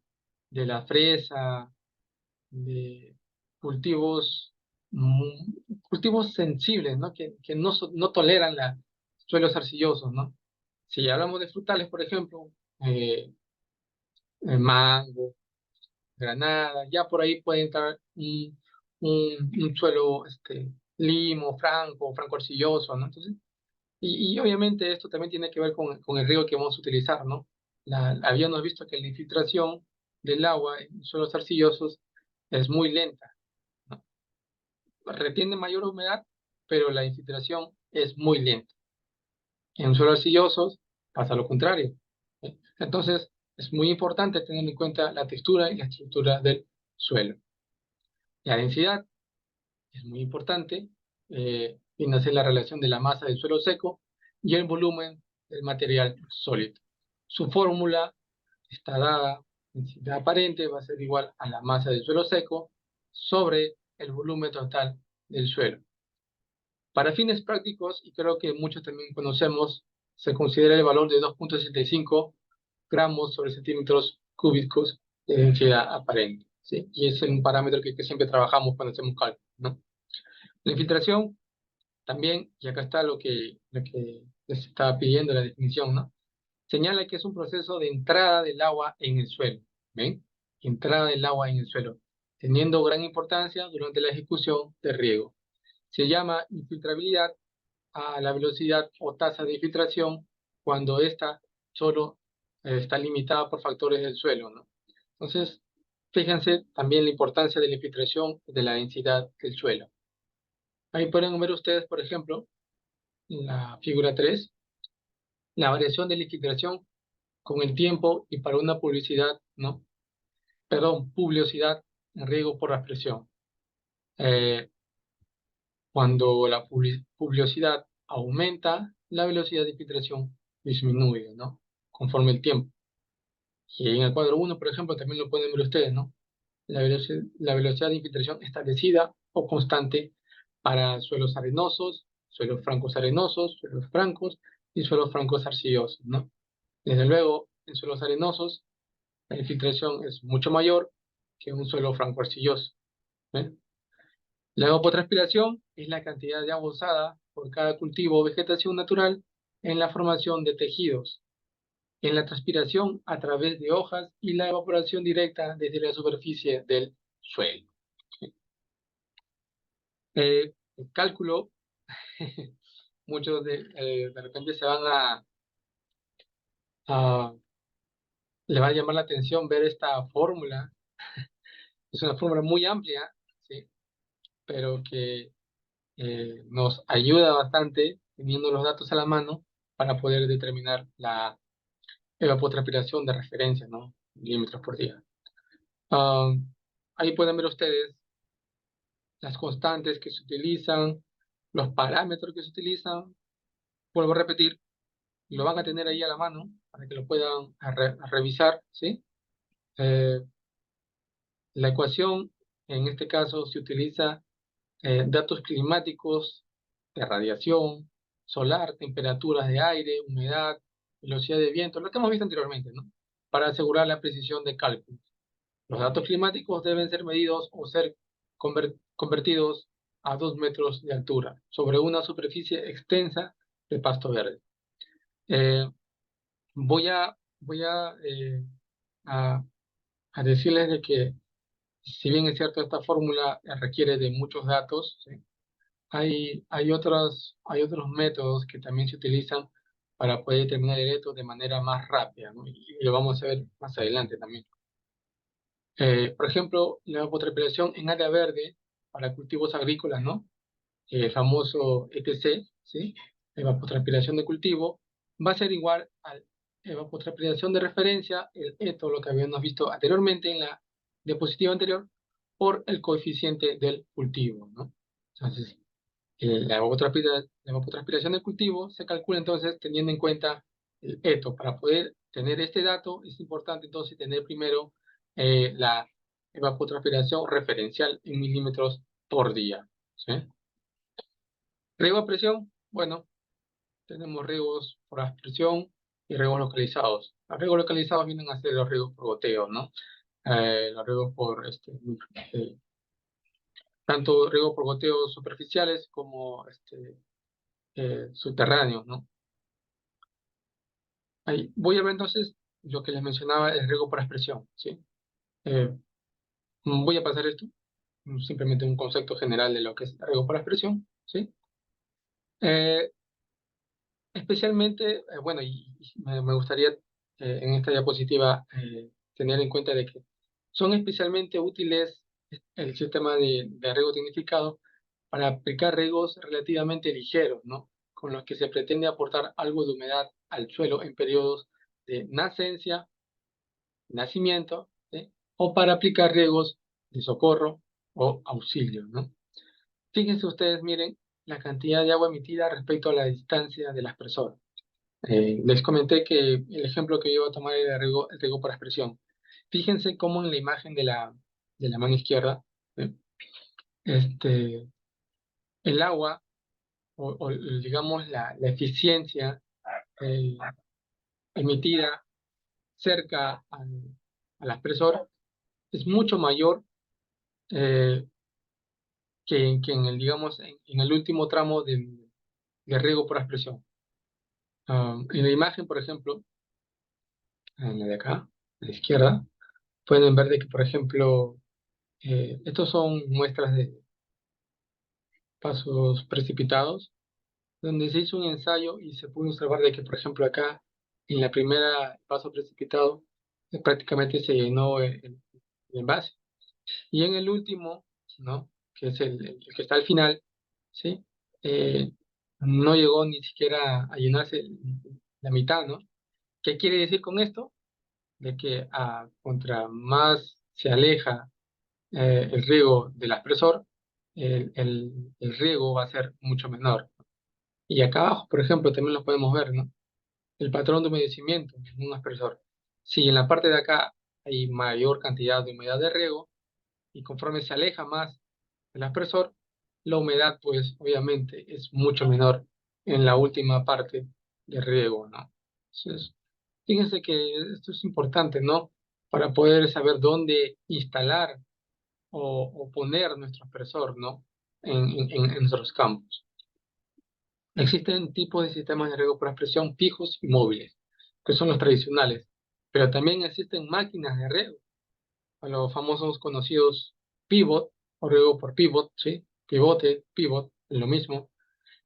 la fresa, de cultivos, cultivos sensibles, ¿no? Que no toleran suelos arcillosos, ¿no? Si hablamos de frutales, por ejemplo, eh, mango, granada, ya por ahí puede entrar un suelo limo, franco arcilloso, ¿no? Entonces, y obviamente esto también tiene que ver con el riego que vamos a utilizar, ¿no? Habíamos visto que la infiltración del agua en suelos arcillosos es muy lenta, ¿no? Retiene mayor humedad, pero la infiltración es muy lenta. En suelos arcillosos pasa lo contrario, ¿sí? Entonces, es muy importante tener en cuenta la textura y la estructura del suelo. La densidad es muy importante, viene a ser la relación de la masa del suelo seco y el volumen del material sólido. Su fórmula está dada, densidad aparente va a ser igual a la masa del suelo seco sobre el volumen total del suelo. Para fines prácticos, y creo que muchos también conocemos, se considera el valor de 2,65 gramos sobre centímetros cúbicos de densidad aparente, ¿sí? Y es un parámetro que siempre trabajamos cuando hacemos cálculo, ¿no? La infiltración también, y acá está lo que les estaba pidiendo la definición, ¿no? Señala que es un proceso de entrada del agua en el suelo, ¿ven? Entrada del agua en el suelo, teniendo gran importancia durante la ejecución de riego. Se llama infiltrabilidad a la velocidad o tasa de infiltración cuando ésta solo está limitada por factores del suelo, ¿no? Entonces, fíjense también la importancia de la infiltración de la densidad del suelo. Ahí pueden ver ustedes, por ejemplo, en la figura 3, la variación de la infiltración con el tiempo y para una publicidad, ¿no? Perdón, publiosidad en riego por aspersión. Cuando la publiosidad aumenta, la velocidad de infiltración disminuye, ¿no? Conforme el tiempo. Y en el cuadro 1, por ejemplo, también lo pueden ver ustedes, ¿no? La velocidad de infiltración establecida o constante para suelos arenosos, suelos francos arenosos, suelos francos y suelos francos arcillosos, ¿no? Desde luego, en suelos arenosos, la infiltración es mucho mayor que un suelo franco arcilloso, ¿eh? La evapotranspiración es la cantidad de agua usada por cada cultivo o vegetación natural en la formación de tejidos, en la transpiración a través de hojas y la evaporación directa desde la superficie del suelo. El cálculo, muchos de repente le va a llamar la atención ver esta fórmula. Es una fórmula muy amplia, ¿sí? Pero que nos ayuda bastante teniendo los datos a la mano para poder determinar la evapotranspiración de referencia, ¿no? Milímetros por día. Ah, ahí pueden ver ustedes las constantes que se utilizan, los parámetros que se utilizan. Vuelvo a repetir, lo van a tener ahí a la mano para que lo puedan revisar, ¿sí? La ecuación, en este caso, se utiliza datos climáticos de radiación, solar, temperaturas de aire, humedad, velocidad de viento, lo que hemos visto anteriormente, ¿no? Para asegurar la precisión de cálculo. Los datos climáticos deben ser medidos o ser convertidos a 2 metros de altura sobre una superficie extensa de pasto verde. Eh, voy a decirles de que, si bien es cierto, esta fórmula requiere de muchos datos, ¿sí? Hay otros métodos que también se utilizan para poder determinar el reto de manera más rápida, ¿no? Y lo vamos a ver más adelante también. Por ejemplo, la evapotranspiración en área verde para cultivos agrícolas, ¿no? El famoso ETC, ¿sí? Evapotranspiración de cultivo, va a ser igual a evapotranspiración de referencia, el ETO, lo que habíamos visto anteriormente en la diapositiva anterior, por el coeficiente del cultivo, ¿no? Entonces, la evapotranspiración del cultivo se calcula entonces teniendo en cuenta el ETO. Para poder tener este dato es importante entonces tener primero la evapotranspiración referencial en milímetros por día, ¿sí? Riego a presión, bueno, tenemos riegos por aspersión y riegos localizados. Los riegos localizados vienen a ser los riegos por goteo, ¿no? Los riegos por, eh, tanto riegos por goteo superficiales como subterráneos, ¿no? Ahí voy a ver entonces lo que les mencionaba, el riego por aspersión, ¿sí? Eh, Voy a pasar esto, simplemente un concepto general de lo que es riego por aspersión, ¿sí? Eh, Especialmente, bueno, y me gustaría en esta diapositiva tener en cuenta de que son especialmente útiles el sistema de riego tecnificado para aplicar riegos relativamente ligeros, ¿no? Con los que se pretende aportar algo de humedad al suelo en periodos de nacencia, nacimiento, ¿sí? O para aplicar riegos de socorro o auxilio, ¿no? Fíjense ustedes, miren la cantidad de agua emitida respecto a la distancia del aspersor. Les comenté que el ejemplo que yo iba a tomar era el riego por aspersión. Fíjense cómo en la imagen de la mano izquierda, ¿eh? este, el agua, o digamos la eficiencia eh, emitida cerca al aspersor es mucho mayor eh, que en el, digamos, en el último tramo de riego por aspersión. En la imagen, por ejemplo, en la de acá, a la izquierda, pueden ver de que, por ejemplo, estos son muestras de pasos precipitados, donde se hizo un ensayo y se pudo observar de que, por ejemplo, acá, en la primera paso precipitado, prácticamente se llenó el envase. Y en el último, ¿no? Que es el que está al final, ¿sí? Eh, no llegó ni siquiera a llenarse la mitad, ¿no? ¿Qué quiere decir con esto? De que contra más se aleja el riego del aspersor, el riego va a ser mucho menor. Y acá abajo, por ejemplo, también lo podemos ver, ¿no? El patrón de humedecimiento en un aspersor. Si en la parte de acá hay mayor cantidad de humedad de riego, y conforme se aleja más del aspersor, la humedad, pues, obviamente, es mucho menor en la última parte de riego, ¿no? Entonces, fíjense que esto es importante, ¿no? Para poder saber dónde instalar o poner nuestro aspersor, ¿no? En nuestros campos. Existen tipos de sistemas de riego por aspersión fijos y móviles, que son los tradicionales, pero también existen máquinas de riego, a los famosos conocidos pivot o riego por pivot, ¿sí? Pivote, pivot, es lo mismo,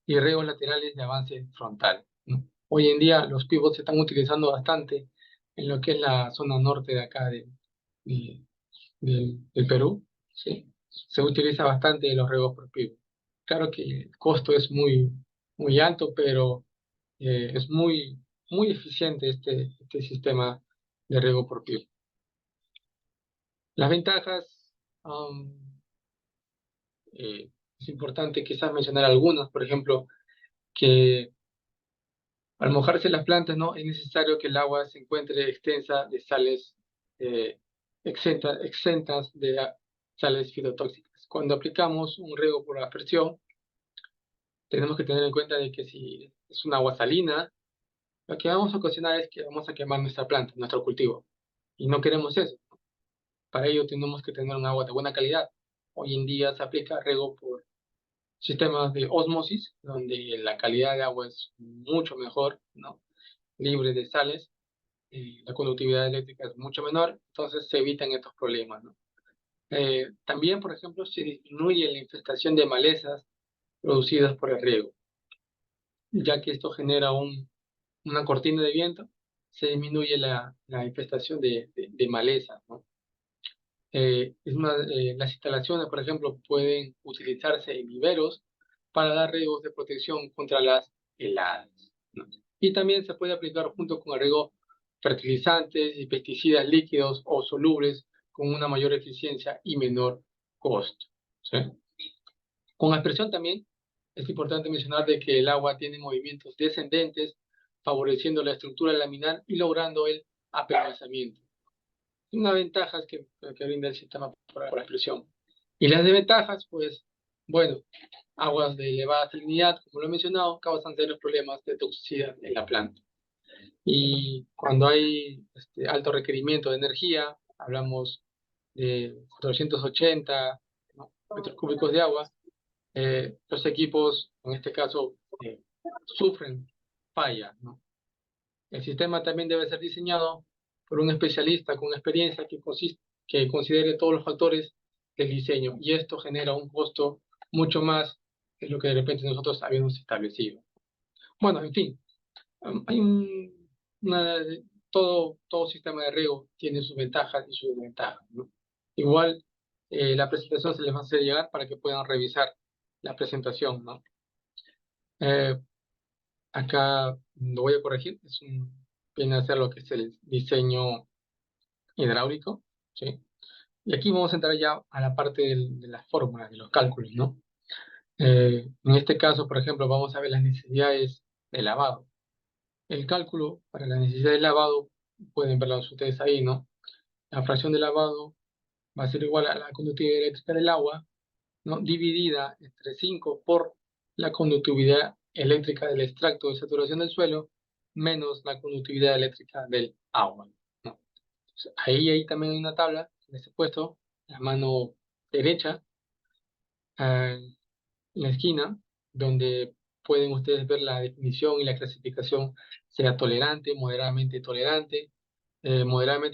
y riegos laterales de avance frontal, ¿no? Hoy en día los pivots se están utilizando bastante en lo que es la zona norte de acá de- del Perú, ¿sí? Se utiliza bastante los riegos por pivot. Claro que el costo es muy alto, pero es muy eficiente este sistema de riego por pivot. Las ventajas, um, es importante quizás mencionar algunas, por ejemplo, que al mojarse las plantas, ¿no? Es necesario que el agua se encuentre extensa de sales eh, exentas de sales fitotóxicas. Cuando aplicamos un riego por aspersión, tenemos que tener en cuenta de que si es un agua salina, lo que vamos a ocasionar es que vamos a quemar nuestra planta, nuestro cultivo. Y no queremos eso. Para ello tenemos que tener un agua de buena calidad. Hoy en día se aplica riego por sistemas de ósmosis, donde la calidad de agua es mucho mejor, ¿no? Libre de sales, la conductividad eléctrica es mucho menor, entonces se evitan estos problemas, ¿no? También, por ejemplo, se disminuye la infestación de malezas producidas por el riego, ya que esto genera una cortina de viento, se disminuye la infestación de malezas, ¿no? Las instalaciones, por ejemplo, pueden utilizarse en viveros para dar riegos de protección contra las heladas, ¿no? Y también se puede aplicar junto con el riego fertilizantes y pesticidas líquidos o solubles con una mayor eficiencia y menor costo, ¿sí? Con aspersión también es importante mencionar de que el agua tiene movimientos descendentes, favoreciendo la estructura laminar y logrando el apelmazamiento. Una ventaja es que brinda el sistema por aspersión. Y las desventajas, pues, bueno, aguas de elevada salinidad, como lo he mencionado, causan serios problemas de toxicidad en la planta. Y cuando hay alto requerimiento de energía, hablamos de 480, ¿no?, metros cúbicos de agua, los equipos, en este caso, sufren falla, ¿no? El sistema también debe ser diseñado por un especialista con experiencia que considere todos los factores del diseño, y esto genera un costo mucho más que lo que de repente nosotros habíamos establecido. Bueno, en fin, hay una- todo sistema de riego tiene sus ventajas y sus desventajas, ¿no? Igual, la presentación se les va a hacer llegar para que puedan revisar la presentación, ¿no? Eh, Acá lo voy a corregir, viene a ser lo que es el diseño hidráulico, ¿sí? Y aquí vamos a entrar ya a la parte de las fórmulas, de los cálculos, ¿no? En este caso, por ejemplo, vamos a ver las necesidades de lavado. El cálculo para la necesidad de lavado, pueden verlo ustedes ahí, ¿no? La fracción de lavado va a ser igual a la conductividad eléctrica del agua, ¿no?, dividida entre 5 por la conductividad eléctrica del extracto de saturación del suelo menos la conductividad eléctrica del agua, ¿no? Entonces, ahí también hay una tabla en este puesto, la mano derecha, en la esquina, donde pueden ustedes ver la definición y la clasificación, sea moderadamente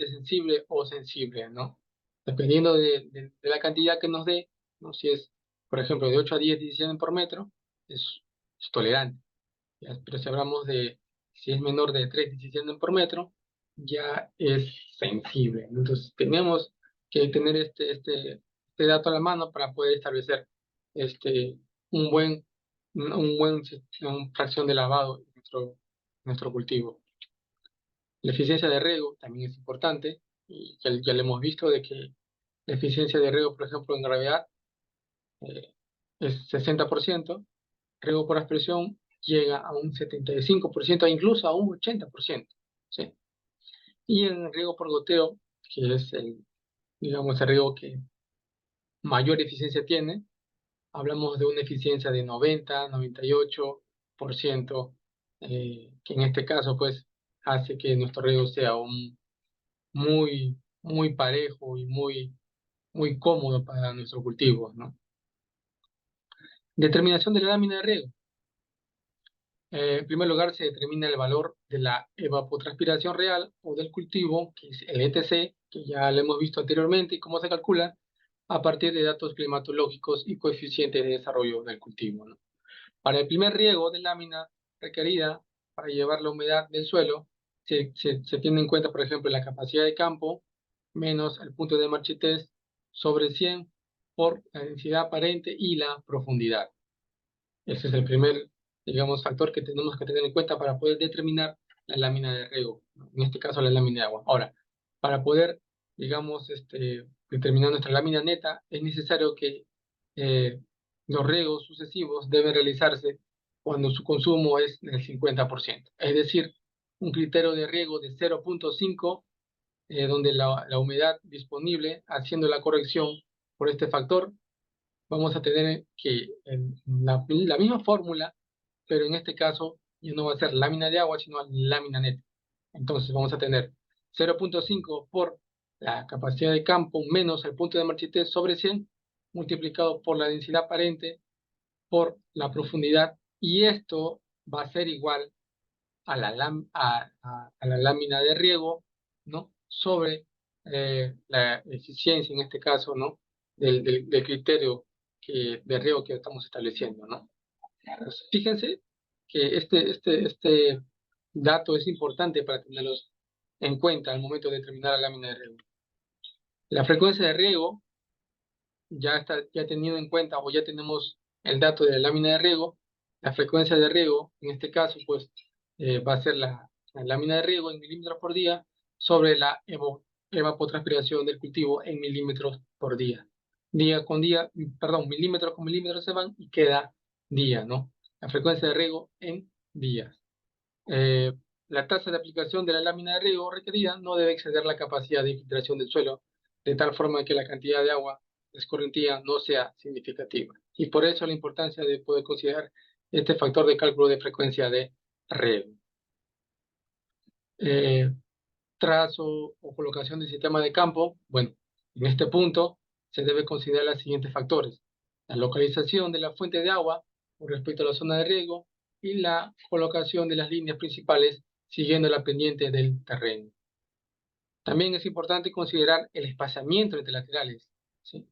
sensible o sensible, ¿no? Dependiendo de la cantidad que nos dé, ¿no? Si es, por ejemplo, de 8 a 10 decisiones por metro, es tolerante, ¿ya? Pero si hablamos de, si es menor de 3 decisiones por metro, ya es sensible, ¿no? Entonces, tenemos que tener este dato a la mano para poder establecer este, un buen, una fracción de lavado en nuestro cultivo. La eficiencia de riego también es importante, y ya lo hemos visto de que la eficiencia de riego, por ejemplo, en gravedad, eh, es 60%, riego por aspersión llega a un 75%, e incluso a un 80%, ¿sí? Y en riego por goteo, que es digamos, el riego que mayor eficiencia tiene, hablamos de una eficiencia de 98%, que en este caso, pues, hace que nuestro riego sea muy parejo y muy cómodo para nuestro cultivo, ¿no? Determinación de la lámina de riego. En primer lugar, se determina el valor de la evapotranspiración real o del cultivo, que es el ETC, que ya lo hemos visto anteriormente, y cómo se calcula a partir de datos climatológicos y coeficientes de desarrollo del cultivo, ¿no? Para el primer riego de lámina requerida para llevar la humedad del suelo, se tiene en cuenta, por ejemplo, la capacidad de campo menos el punto de marchitez sobre 100 por la densidad aparente y la profundidad. Ese es el primer, digamos, factor que tenemos que tener en cuenta para poder determinar la lámina de riego, ¿no? En este caso la lámina de agua. Ahora, para poder, digamos, determinar nuestra lámina neta, es necesario que los riegos sucesivos deben realizarse cuando su consumo es del 50%. Es decir, un criterio de riego de 0.5, donde la humedad disponible, haciendo la corrección por este factor, vamos a tener que la misma fórmula, pero en este caso ya no va a ser lámina de agua, sino lámina neta. Entonces vamos a tener 0.5 por la capacidad de campo menos el punto de marchitez sobre 100, multiplicado por la densidad aparente por la profundidad, y esto va a ser igual a la lámina de riego, ¿no?, sobre la eficiencia, en este caso, ¿no?, del criterio de riego que estamos estableciendo, ¿no? Entonces, fíjense que este dato es importante para tenerlos en cuenta al momento de determinar la lámina de riego. La frecuencia de riego ya tenido en cuenta, o ya tenemos el dato de la lámina de riego. La frecuencia de riego, en este caso, pues va a ser la lámina de riego en milímetros por día sobre la evapotranspiración del cultivo en milímetros por día. Día con día, perdón, milímetros con milímetros se van y queda día, ¿no? La frecuencia de riego en días. La tasa de aplicación de la lámina de riego requerida no debe exceder la capacidad de infiltración del suelo, de tal forma que la cantidad de agua escorrentía no sea significativa. Y por eso la importancia de poder considerar este factor de cálculo de frecuencia de riego. Trazo o colocación del sistema de campo. Bueno, en este punto se debe considerar los siguientes factores: la localización de la fuente de agua con respecto a la zona de riego y la colocación de las líneas principales siguiendo la pendiente del terreno. También es importante considerar el espaciamiento entre laterales, ¿sí?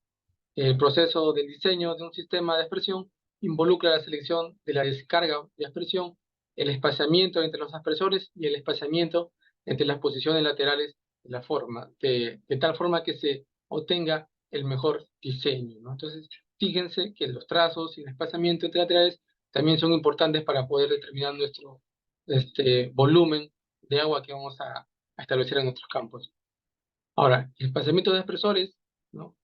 El proceso del diseño de un sistema de aspersión involucra la selección de la descarga de aspersión, el espaciamiento entre los aspersores y el espaciamiento entre las posiciones laterales de tal forma que se obtenga el mejor diseño, ¿no? Entonces, fíjense que los trazos y el espaciamiento entre laterales también son importantes para poder determinar nuestro volumen de agua que vamos a establecer en nuestros campos. Ahora, el espaciamiento de aspersores, ¿no?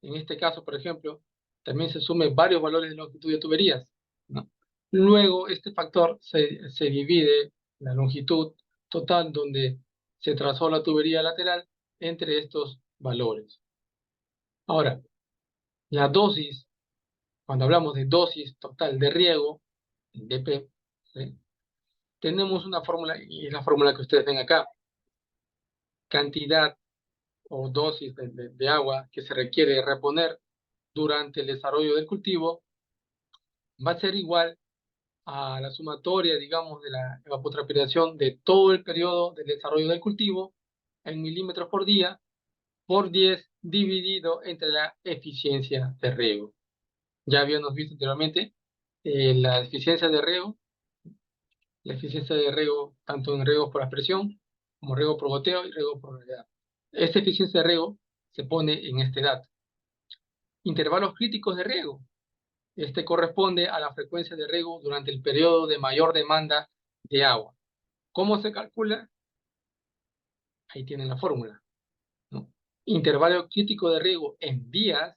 En este caso, por ejemplo, también se sumen varios valores de longitud de tuberías, ¿no? Luego, este factor se divide la longitud total donde se trazó la tubería lateral entre estos valores. Ahora, la dosis, cuando hablamos de dosis total de riego, DP, ¿sí? Tenemos una fórmula, y es la fórmula que ustedes ven acá: cantidad o dosis de agua que se requiere reponer durante el desarrollo del cultivo va a ser igual a la sumatoria, digamos, de la evapotranspiración de todo el periodo del desarrollo del cultivo en milímetros por día por 10 dividido entre la eficiencia de riego. Ya habíamos visto anteriormente la eficiencia de riego, tanto en riego por aspersión como riego por goteo y riego por humedad. Esta eficiencia de riego se pone en este dato. Intervalos críticos de riego. Este corresponde a la frecuencia de riego durante el periodo de mayor demanda de agua. ¿Cómo se calcula? Ahí tienen la fórmula, ¿no? Intervalo crítico de riego en días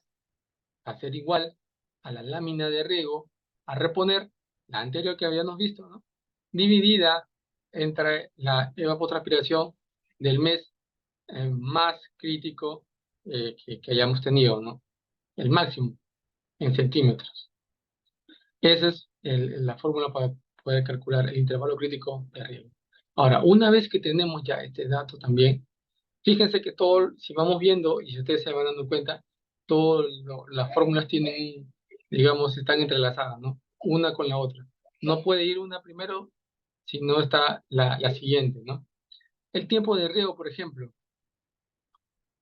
va a ser igual a la lámina de riego a reponer, la anterior que habíamos visto, ¿no? Dividida entre la evapotranspiración del mes más crítico que hayamos tenido, ¿no? El máximo en centímetros. Esa es la fórmula para poder calcular el intervalo crítico de riego. Ahora, una vez que tenemos ya este dato también, fíjense que todo, si vamos viendo, y si ustedes se van dando cuenta, todas las fórmulas tienen, digamos, están entrelazadas, ¿no? Una con la otra. No puede ir una primero si no está la siguiente, ¿no? El tiempo de riego, por ejemplo,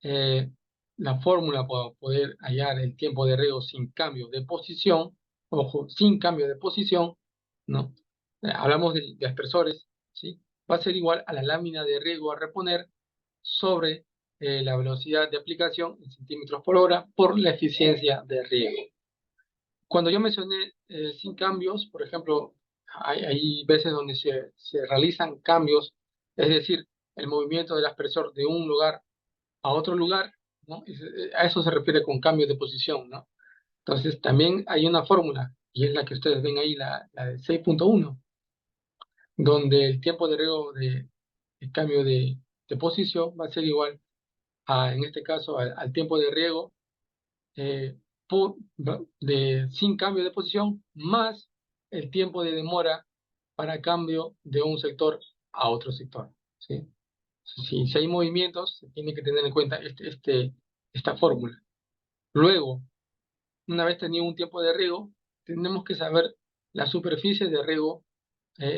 la fórmula para poder hallar el tiempo de riego sin cambio de posición, ojo, sin cambio de posición, ¿no? Hablamos de aspersores, ¿sí? Va a ser igual a la lámina de riego a reponer sobre la velocidad de aplicación en centímetros por hora por la eficiencia de riego. Cuando yo mencioné sin cambios, por ejemplo, hay veces donde se realizan cambios, es decir, el movimiento del aspersor de un lugar a otro lugar, ¿no? A eso se refiere con cambios de posición, ¿no? Entonces, también hay una fórmula, y es la que ustedes ven ahí, la de 6.1, donde el tiempo de riego de cambio de posición va a ser igual en este caso, al tiempo de riego sin cambio de posición, más el tiempo de demora para cambio de un sector a otro sector, ¿sí? Si hay movimientos, se tiene que tener en cuenta esta fórmula. Luego, una vez tenido un tiempo de riego, tenemos que saber la superficie de riego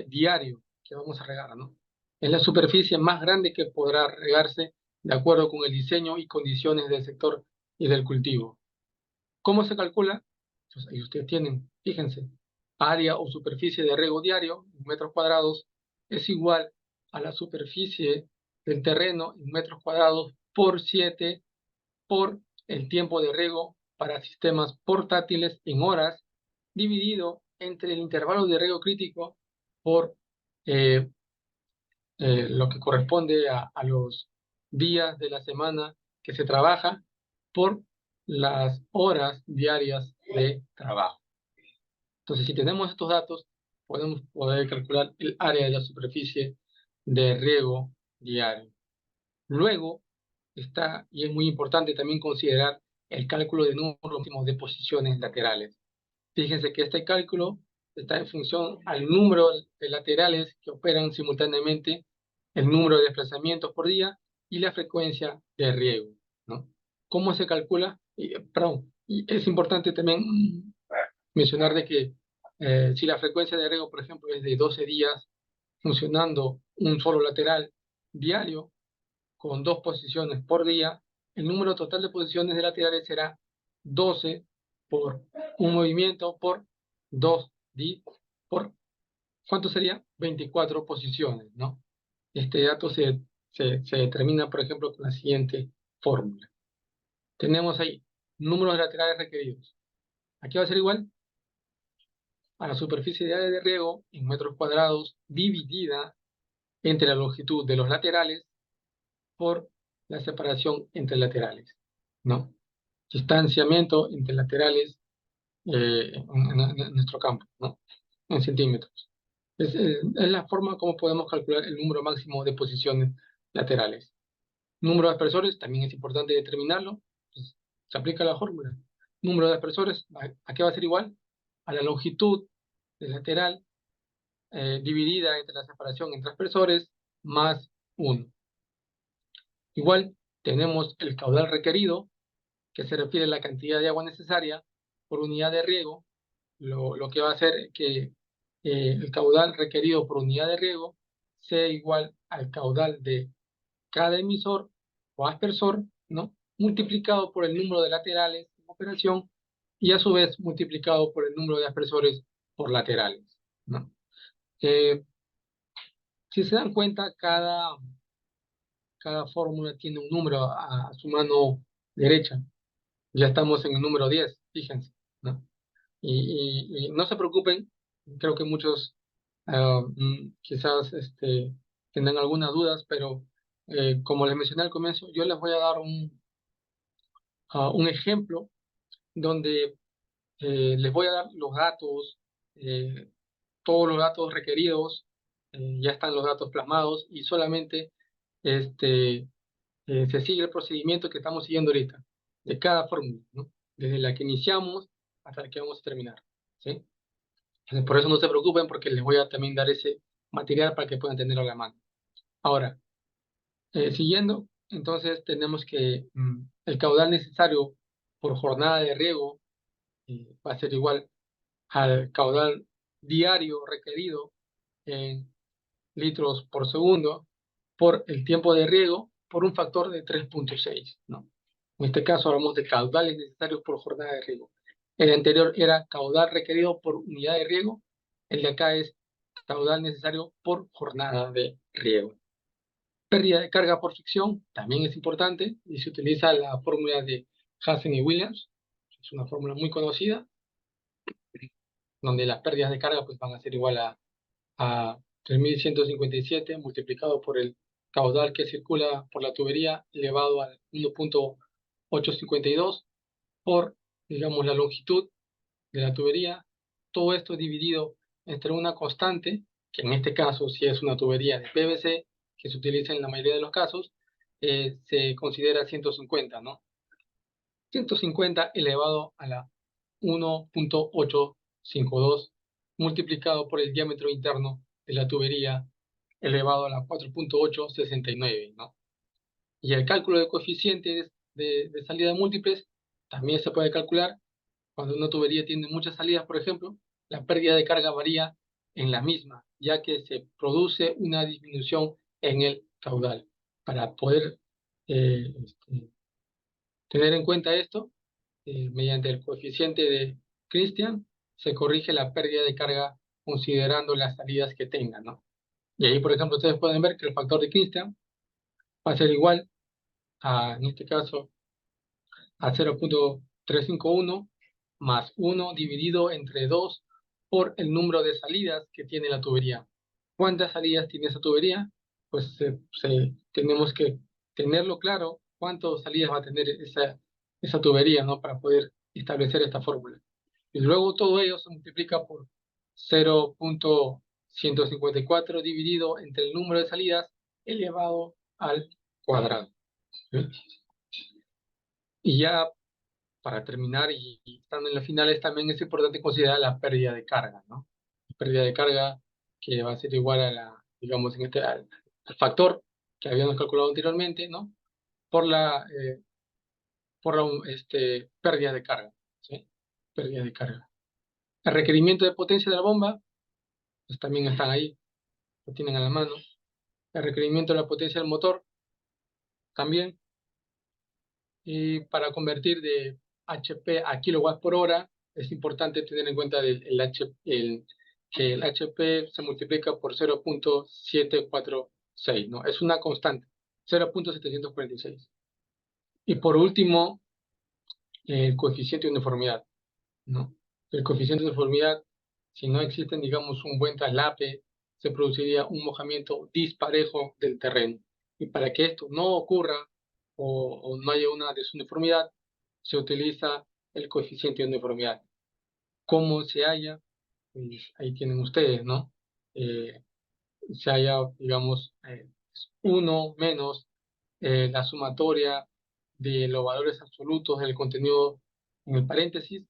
diario que vamos a regar, ¿no? Es la superficie más grande que podrá regarse de acuerdo con el diseño y condiciones del sector y del cultivo. ¿Cómo se calcula? Pues ahí ustedes tienen, fíjense, área o superficie de riego diario en metros cuadrados es igual a la superficie del terreno en metros cuadrados por 7 por el tiempo de riego para sistemas portátiles en horas, dividido entre el intervalo de riego crítico por lo que corresponde a los días de la semana que se trabaja por las horas diarias de trabajo. Entonces, si tenemos estos datos, podemos poder calcular el área de la superficie de riego diario. Luego está, y es muy importante también considerar el cálculo de número de posiciones laterales. Fíjense que este cálculo está en función al número de laterales que operan simultáneamente, el número de desplazamientos por día y la frecuencia de riego, ¿no? ¿Cómo se calcula? Y es importante también mencionar de que si la frecuencia de riego, por ejemplo, es de 12 días funcionando un solo lateral diario con 2 posiciones por día, el número total de posiciones de laterales será 12 por un movimiento por 2 por, ¿cuánto sería? 24 posiciones, ¿no? Este dato se determina, por ejemplo, con la siguiente fórmula. Tenemos ahí números de laterales requeridos. Aquí va a ser igual a la superficie de área de riego en metros cuadrados dividida entre la longitud de los laterales por la separación entre laterales, ¿no? Distanciamiento entre laterales en nuestro campo, ¿no? En centímetros. Es la forma como podemos calcular el número máximo de posiciones laterales. Número de aspersores, también es importante determinarlo. Pues, se aplica la fórmula. Número de aspersores, ¿a qué va a ser igual? A la longitud del lateral dividida entre la separación entre aspersores más 1. Igual tenemos el caudal requerido, que se refiere a la cantidad de agua necesaria por unidad de riego, lo que va a hacer que el caudal requerido por unidad de riego sea igual al caudal de cada emisor o aspersor, ¿no? Multiplicado por el número de laterales en operación y a su vez multiplicado por el número de aspersores por laterales, ¿no? Si se dan cuenta, cada fórmula tiene un número a su mano derecha. Ya estamos en el número 10, fíjense, ¿no? Y no se preocupen, creo que muchos quizás tendrán algunas dudas, pero como les mencioné al comienzo, yo les voy a dar un ejemplo donde les voy a dar los datos, todos los datos requeridos, ya están los datos plasmados y solamente se sigue el procedimiento que estamos siguiendo ahorita, de cada fórmula, ¿no? Desde la que iniciamos hasta la que vamos a terminar, ¿sí? Por eso no se preocupen porque les voy a también dar ese material para que puedan tenerlo a la mano. Ahora, siguiendo, entonces tenemos que el caudal necesario por jornada de riego va a ser igual al caudal diario requerido en litros por segundo por el tiempo de riego por un factor de 3.6, ¿no? En este caso hablamos de caudales necesarios por jornada de riego. El anterior era caudal requerido por unidad de riego, el de acá es caudal necesario por jornada de riego. Pérdida de carga por fricción también es importante y se utiliza la fórmula de Hazen y Williams, es una fórmula muy conocida, donde las pérdidas de carga pues, van a ser igual a 3.157 multiplicado por el caudal que circula por la tubería elevado al 1.852 por, digamos, la longitud de la tubería. Todo esto dividido entre una constante, que en este caso, si es una tubería de PVC, que se utiliza en la mayoría de los casos, se considera 150, ¿no? 150 elevado a la 1.852 multiplicado por el diámetro interno de la tubería elevado a la 4.869, ¿no? Y el cálculo de coeficientes de salida múltiples también se puede calcular. Cuando una tubería tiene muchas salidas, por ejemplo, la pérdida de carga varía en la misma, ya que se produce una disminución en el caudal. Para poder tener en cuenta esto, mediante el coeficiente de Christian, se corrige la pérdida de carga considerando las salidas que tengan, ¿no? Y ahí, por ejemplo, ustedes pueden ver que el factor de Christian va a ser igual a, en este caso, a 0.351 más 1 dividido entre 2 por el número de salidas que tiene la tubería. ¿Cuántas salidas tiene esa tubería? Pues tenemos que tenerlo claro cuántas salidas va a tener esa tubería, ¿no? Para poder establecer esta fórmula. Y luego todo ello se multiplica por 0.154 dividido entre el número de salidas elevado al cuadrado. ¿Sí? Y ya para terminar y estando en las finales también es importante considerar la pérdida de carga, ¿no? La pérdida de carga que va a ser igual a la, digamos, al factor que habíamos calculado anteriormente, ¿no? Por la pérdida de carga, ¿sí? Pérdida de carga. El requerimiento de potencia de la bomba, pues también están ahí, lo tienen a la mano. El requerimiento de la potencia del motor, también. Y para convertir de HP a kilowatts por hora, es importante tener en cuenta que el HP se multiplica por 0.746, ¿no? Es una constante, 0.746. Y por último, el coeficiente de uniformidad, ¿no? El coeficiente de uniformidad, si no existe, digamos, un buen traslape, se produciría un mojamiento disparejo del terreno. Y para que esto no ocurra o no haya una desuniformidad, se utiliza el coeficiente de uniformidad. ¿Cómo se halla? Pues ahí tienen ustedes, ¿no? Se halla, digamos, 1 menos la sumatoria de los valores absolutos del contenido en el paréntesis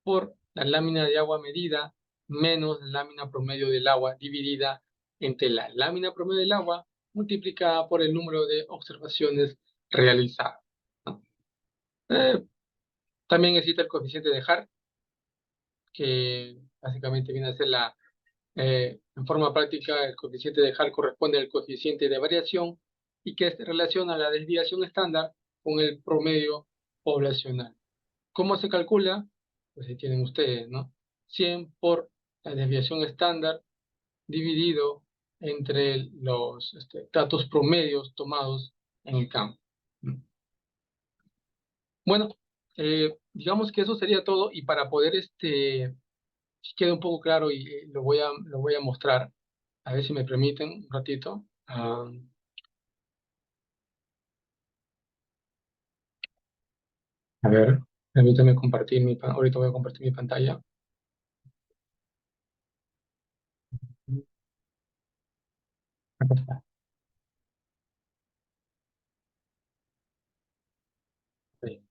por la lámina de agua medida menos la lámina promedio del agua dividida entre la lámina promedio del agua multiplicada por el número de observaciones realizadas, ¿no? También existe el coeficiente de Hart, que básicamente viene a ser en forma práctica, el coeficiente de Hart corresponde al coeficiente de variación y que se relaciona la desviación estándar con el promedio poblacional. ¿Cómo se calcula? Pues ahí tienen ustedes, ¿no? 100 por la desviación estándar dividido entre los datos promedios tomados en el campo. Bueno, digamos que eso sería todo y para poder si quede un poco claro y lo voy a mostrar, a ver si me permiten un ratito. A ver, permítame compartir ahorita voy a compartir mi pantalla. Acá está. Sí.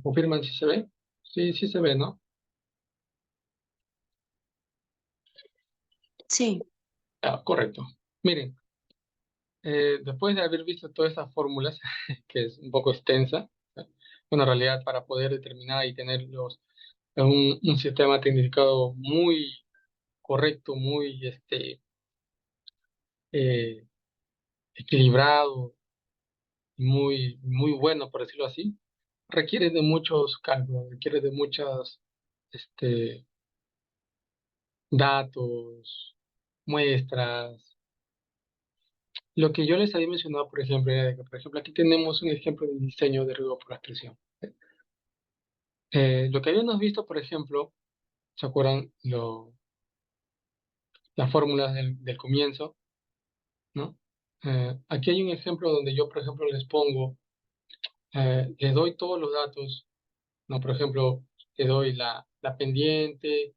¿Confirman si se ve? Sí, sí se ve, ¿no? Sí, Ah, correcto. Miren, después de haber visto todas esas fórmulas, que es un poco extensa, bueno, en realidad para poder determinar y tener un sistema tecnificado muy correcto, muy eh, equilibrado, muy bueno, por decirlo así, requiere de muchos cálculos, requiere de muchos datos, muestras. Lo que yo les había mencionado, por ejemplo, era de que, por ejemplo, aquí tenemos un ejemplo de diseño de riego por aspersión. Lo que habíamos visto, por ejemplo, ¿se acuerdan las fórmulas del comienzo? ¿No? Aquí hay un ejemplo donde yo, por ejemplo, les doy todos los datos, ¿no? Por ejemplo, le doy la pendiente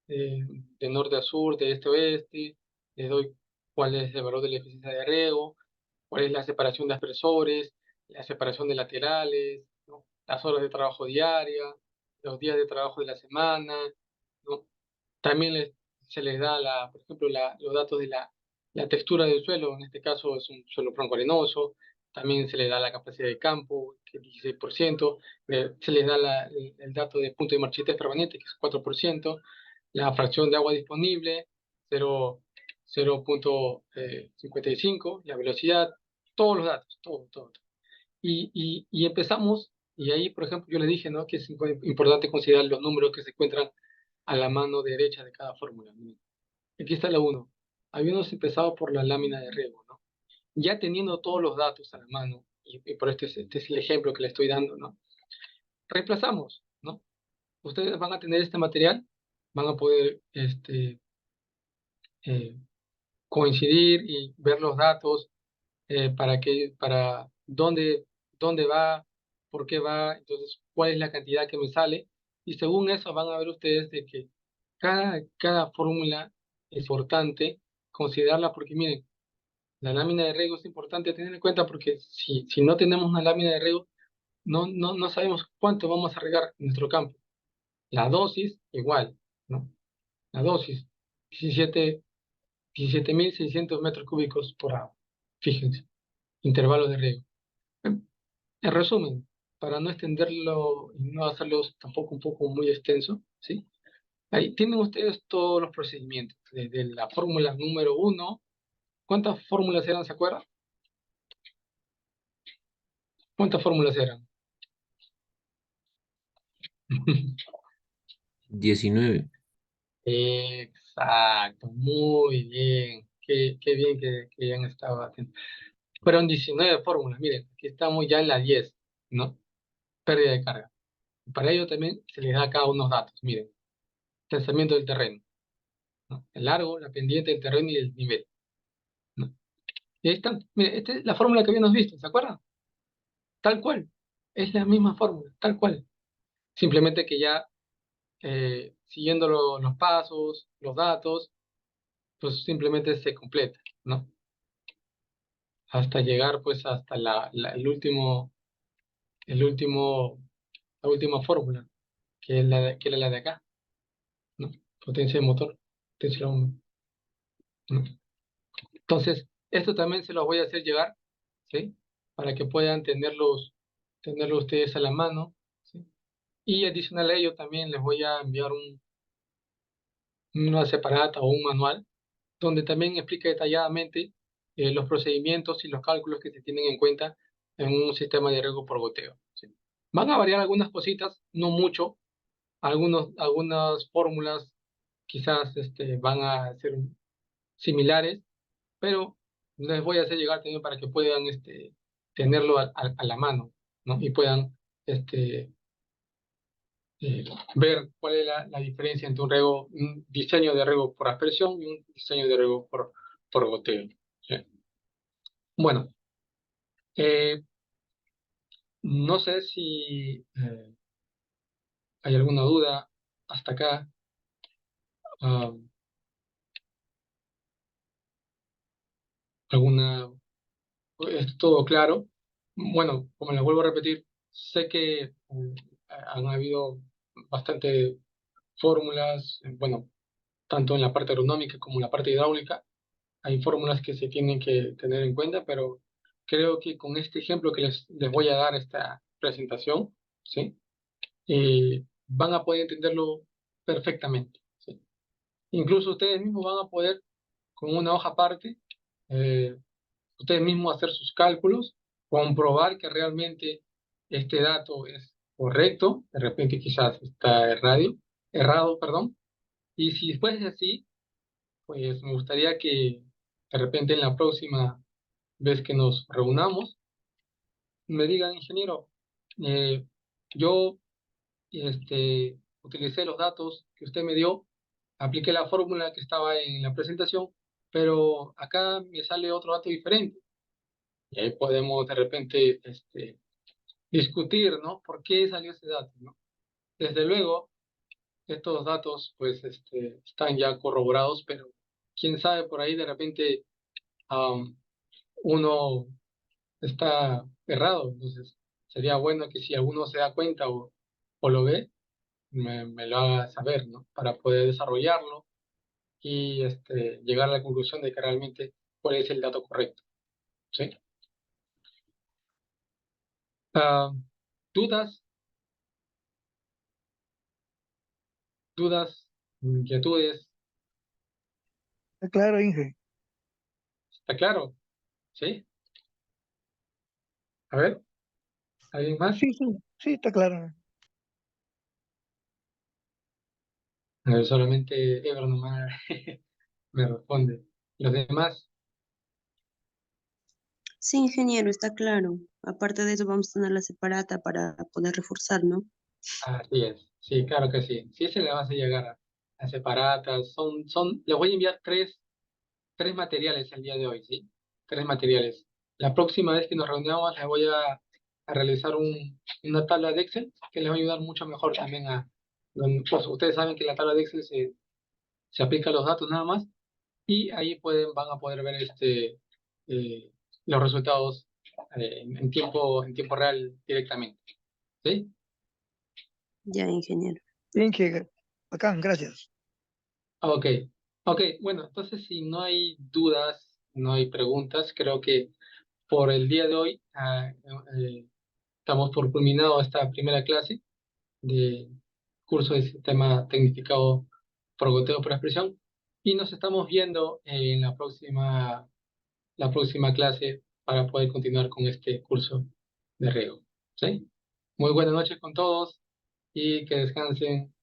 de norte a sur, de este a oeste, les doy cuál es el valor de la eficiencia de riego, cuál es la separación de aspersores, la separación de laterales, ¿no? Las horas de trabajo diaria, los días de trabajo de la semana, ¿no? También se les da, por ejemplo, los datos de la textura del suelo, en este caso es un suelo franco arenoso, también se le da la capacidad de campo, que es 16%, se les da el dato de punto de marchitez permanente, que es 4%, la fracción de agua disponible, 0.55, la velocidad, todos los datos, todo. Y empezamos, y ahí, por ejemplo, yo le dije, ¿no? Que es importante considerar los números que se encuentran a la mano derecha de cada fórmula. Miren. Aquí está la 1. Habíamos empezado por la lámina de riego, ¿no? Ya teniendo todos los datos a la mano, y por este es el ejemplo que le estoy dando, ¿no? Reemplazamos, ¿no? Ustedes van a tener este material, van a poder eh, coincidir y ver los datos para dónde va, por qué va, entonces cuál es la cantidad que me sale. Y según eso van a ver ustedes de que cada fórmula es importante considerarla porque miren, la lámina de riego es importante tener en cuenta porque si no tenemos una lámina de riego, no sabemos cuánto vamos a regar en nuestro campo. La dosis, igual, ¿no? La dosis, 17.600 metros cúbicos por agua. Fíjense, intervalos de riego. En resumen, para no extenderlo y no hacerlo tampoco un poco muy extenso, ¿sí? Ahí tienen ustedes todos los procedimientos, desde la fórmula número 1. ¿Cuántas fórmulas eran, se acuerdan? ¿Cuántas fórmulas eran? 19. Exacto, muy bien. Qué bien que han estado atentos. Fueron 19 fórmulas, miren, aquí estamos ya en la 10, ¿no? Pérdida de carga. Para ello también se les da acá unos datos, miren. Tensamiento del terreno, ¿no? El largo, la pendiente del terreno y el nivel, ¿no? Y ahí están. Miren, esta es la fórmula que habíamos visto, ¿se acuerdan? Tal cual. Es la misma fórmula, tal cual. Simplemente que ya siguiendo los pasos, los datos, pues simplemente se completa, ¿no? Hasta llegar pues hasta la última fórmula, que es que es la de acá, ¿no? Potencia de motor, potencia de hombre, ¿no? Entonces, esto también se los voy a hacer llegar, ¿sí? Para que puedan tenerlo ustedes a la mano, ¿sí? Y adicional a ello también les voy a enviar una separata o un manual donde también explica detalladamente los procedimientos y los cálculos que se tienen en cuenta en un sistema de riego por goteo, ¿sí? Van a variar algunas cositas, no mucho, algunas fórmulas quizás van a ser similares, pero les voy a hacer llegar también para que puedan tenerlo a la mano, ¿no? Y puedan ver cuál es la diferencia entre un diseño de riego por aspersión y un diseño de riego por goteo, ¿sí? Bueno, eh, no sé si hay alguna duda hasta acá. ah, alguna, ¿Es todo claro? Bueno, como les vuelvo a repetir, sé que han habido bastante fórmulas, bueno, tanto en la parte agronómica como en la parte hidráulica. Hay fórmulas que se tienen que tener en cuenta, pero creo que con este ejemplo que les voy a dar esta presentación, ¿sí? Van a poder entenderlo perfectamente, ¿sí? Incluso ustedes mismos van a poder, con una hoja aparte, eh, ustedes mismos hacer sus cálculos, comprobar que realmente este dato es correcto, de repente quizás está errado, perdón, y si después es así, pues me gustaría que de repente en la próxima vez que nos reunamos, me digan, ingeniero, eh, yo utilicé los datos que usted me dio, apliqué la fórmula que estaba en la presentación, pero acá me sale otro dato diferente. Y ahí podemos de repente discutir, ¿no? ¿Por qué salió ese dato, ¿no? Desde luego, estos datos pues están ya corroborados, pero quién sabe, por ahí de repente uno está errado. Entonces, sería bueno que si alguno se da cuenta o lo ve, me lo haga saber, ¿no? Para poder desarrollarlo y llegar a la conclusión de que realmente cuál es el dato correcto, ¿sí? Ah, ¿dudas? ¿Dudas? ¿Inquietudes? Está claro, Inge. ¿Está claro? ¿Sí? A ver, ¿alguien más? Sí, sí, sí, está claro. A ver, solamente Ebro nomás me responde. Los demás, Sí, ingeniero, está claro. Aparte de eso, vamos a tener la separata para poder reforzar, ¿no? así es. Sí, claro que sí. Sí, se le vas a llegar a separatas. Les voy a enviar tres materiales el día de hoy, ¿sí? Tres materiales. La próxima vez que nos reunamos, les voy a realizar una tabla de Excel que les va a ayudar mucho mejor también pues ustedes saben que la tabla de Excel se aplica a los datos nada más y ahí van a poder ver eh, los resultados en tiempo real directamente, ¿sí? Ya, ingeniero. Bien, que bacán, gracias. Ok, ok, bueno, entonces si no hay dudas, no hay preguntas, creo que por el día de hoy estamos por culminado esta primera clase de curso de sistema tecnificado por goteo por expresión y nos estamos viendo en la próxima clase para poder continuar con este curso de riego. ¿Sí? Muy buenas noches con todos y que descansen.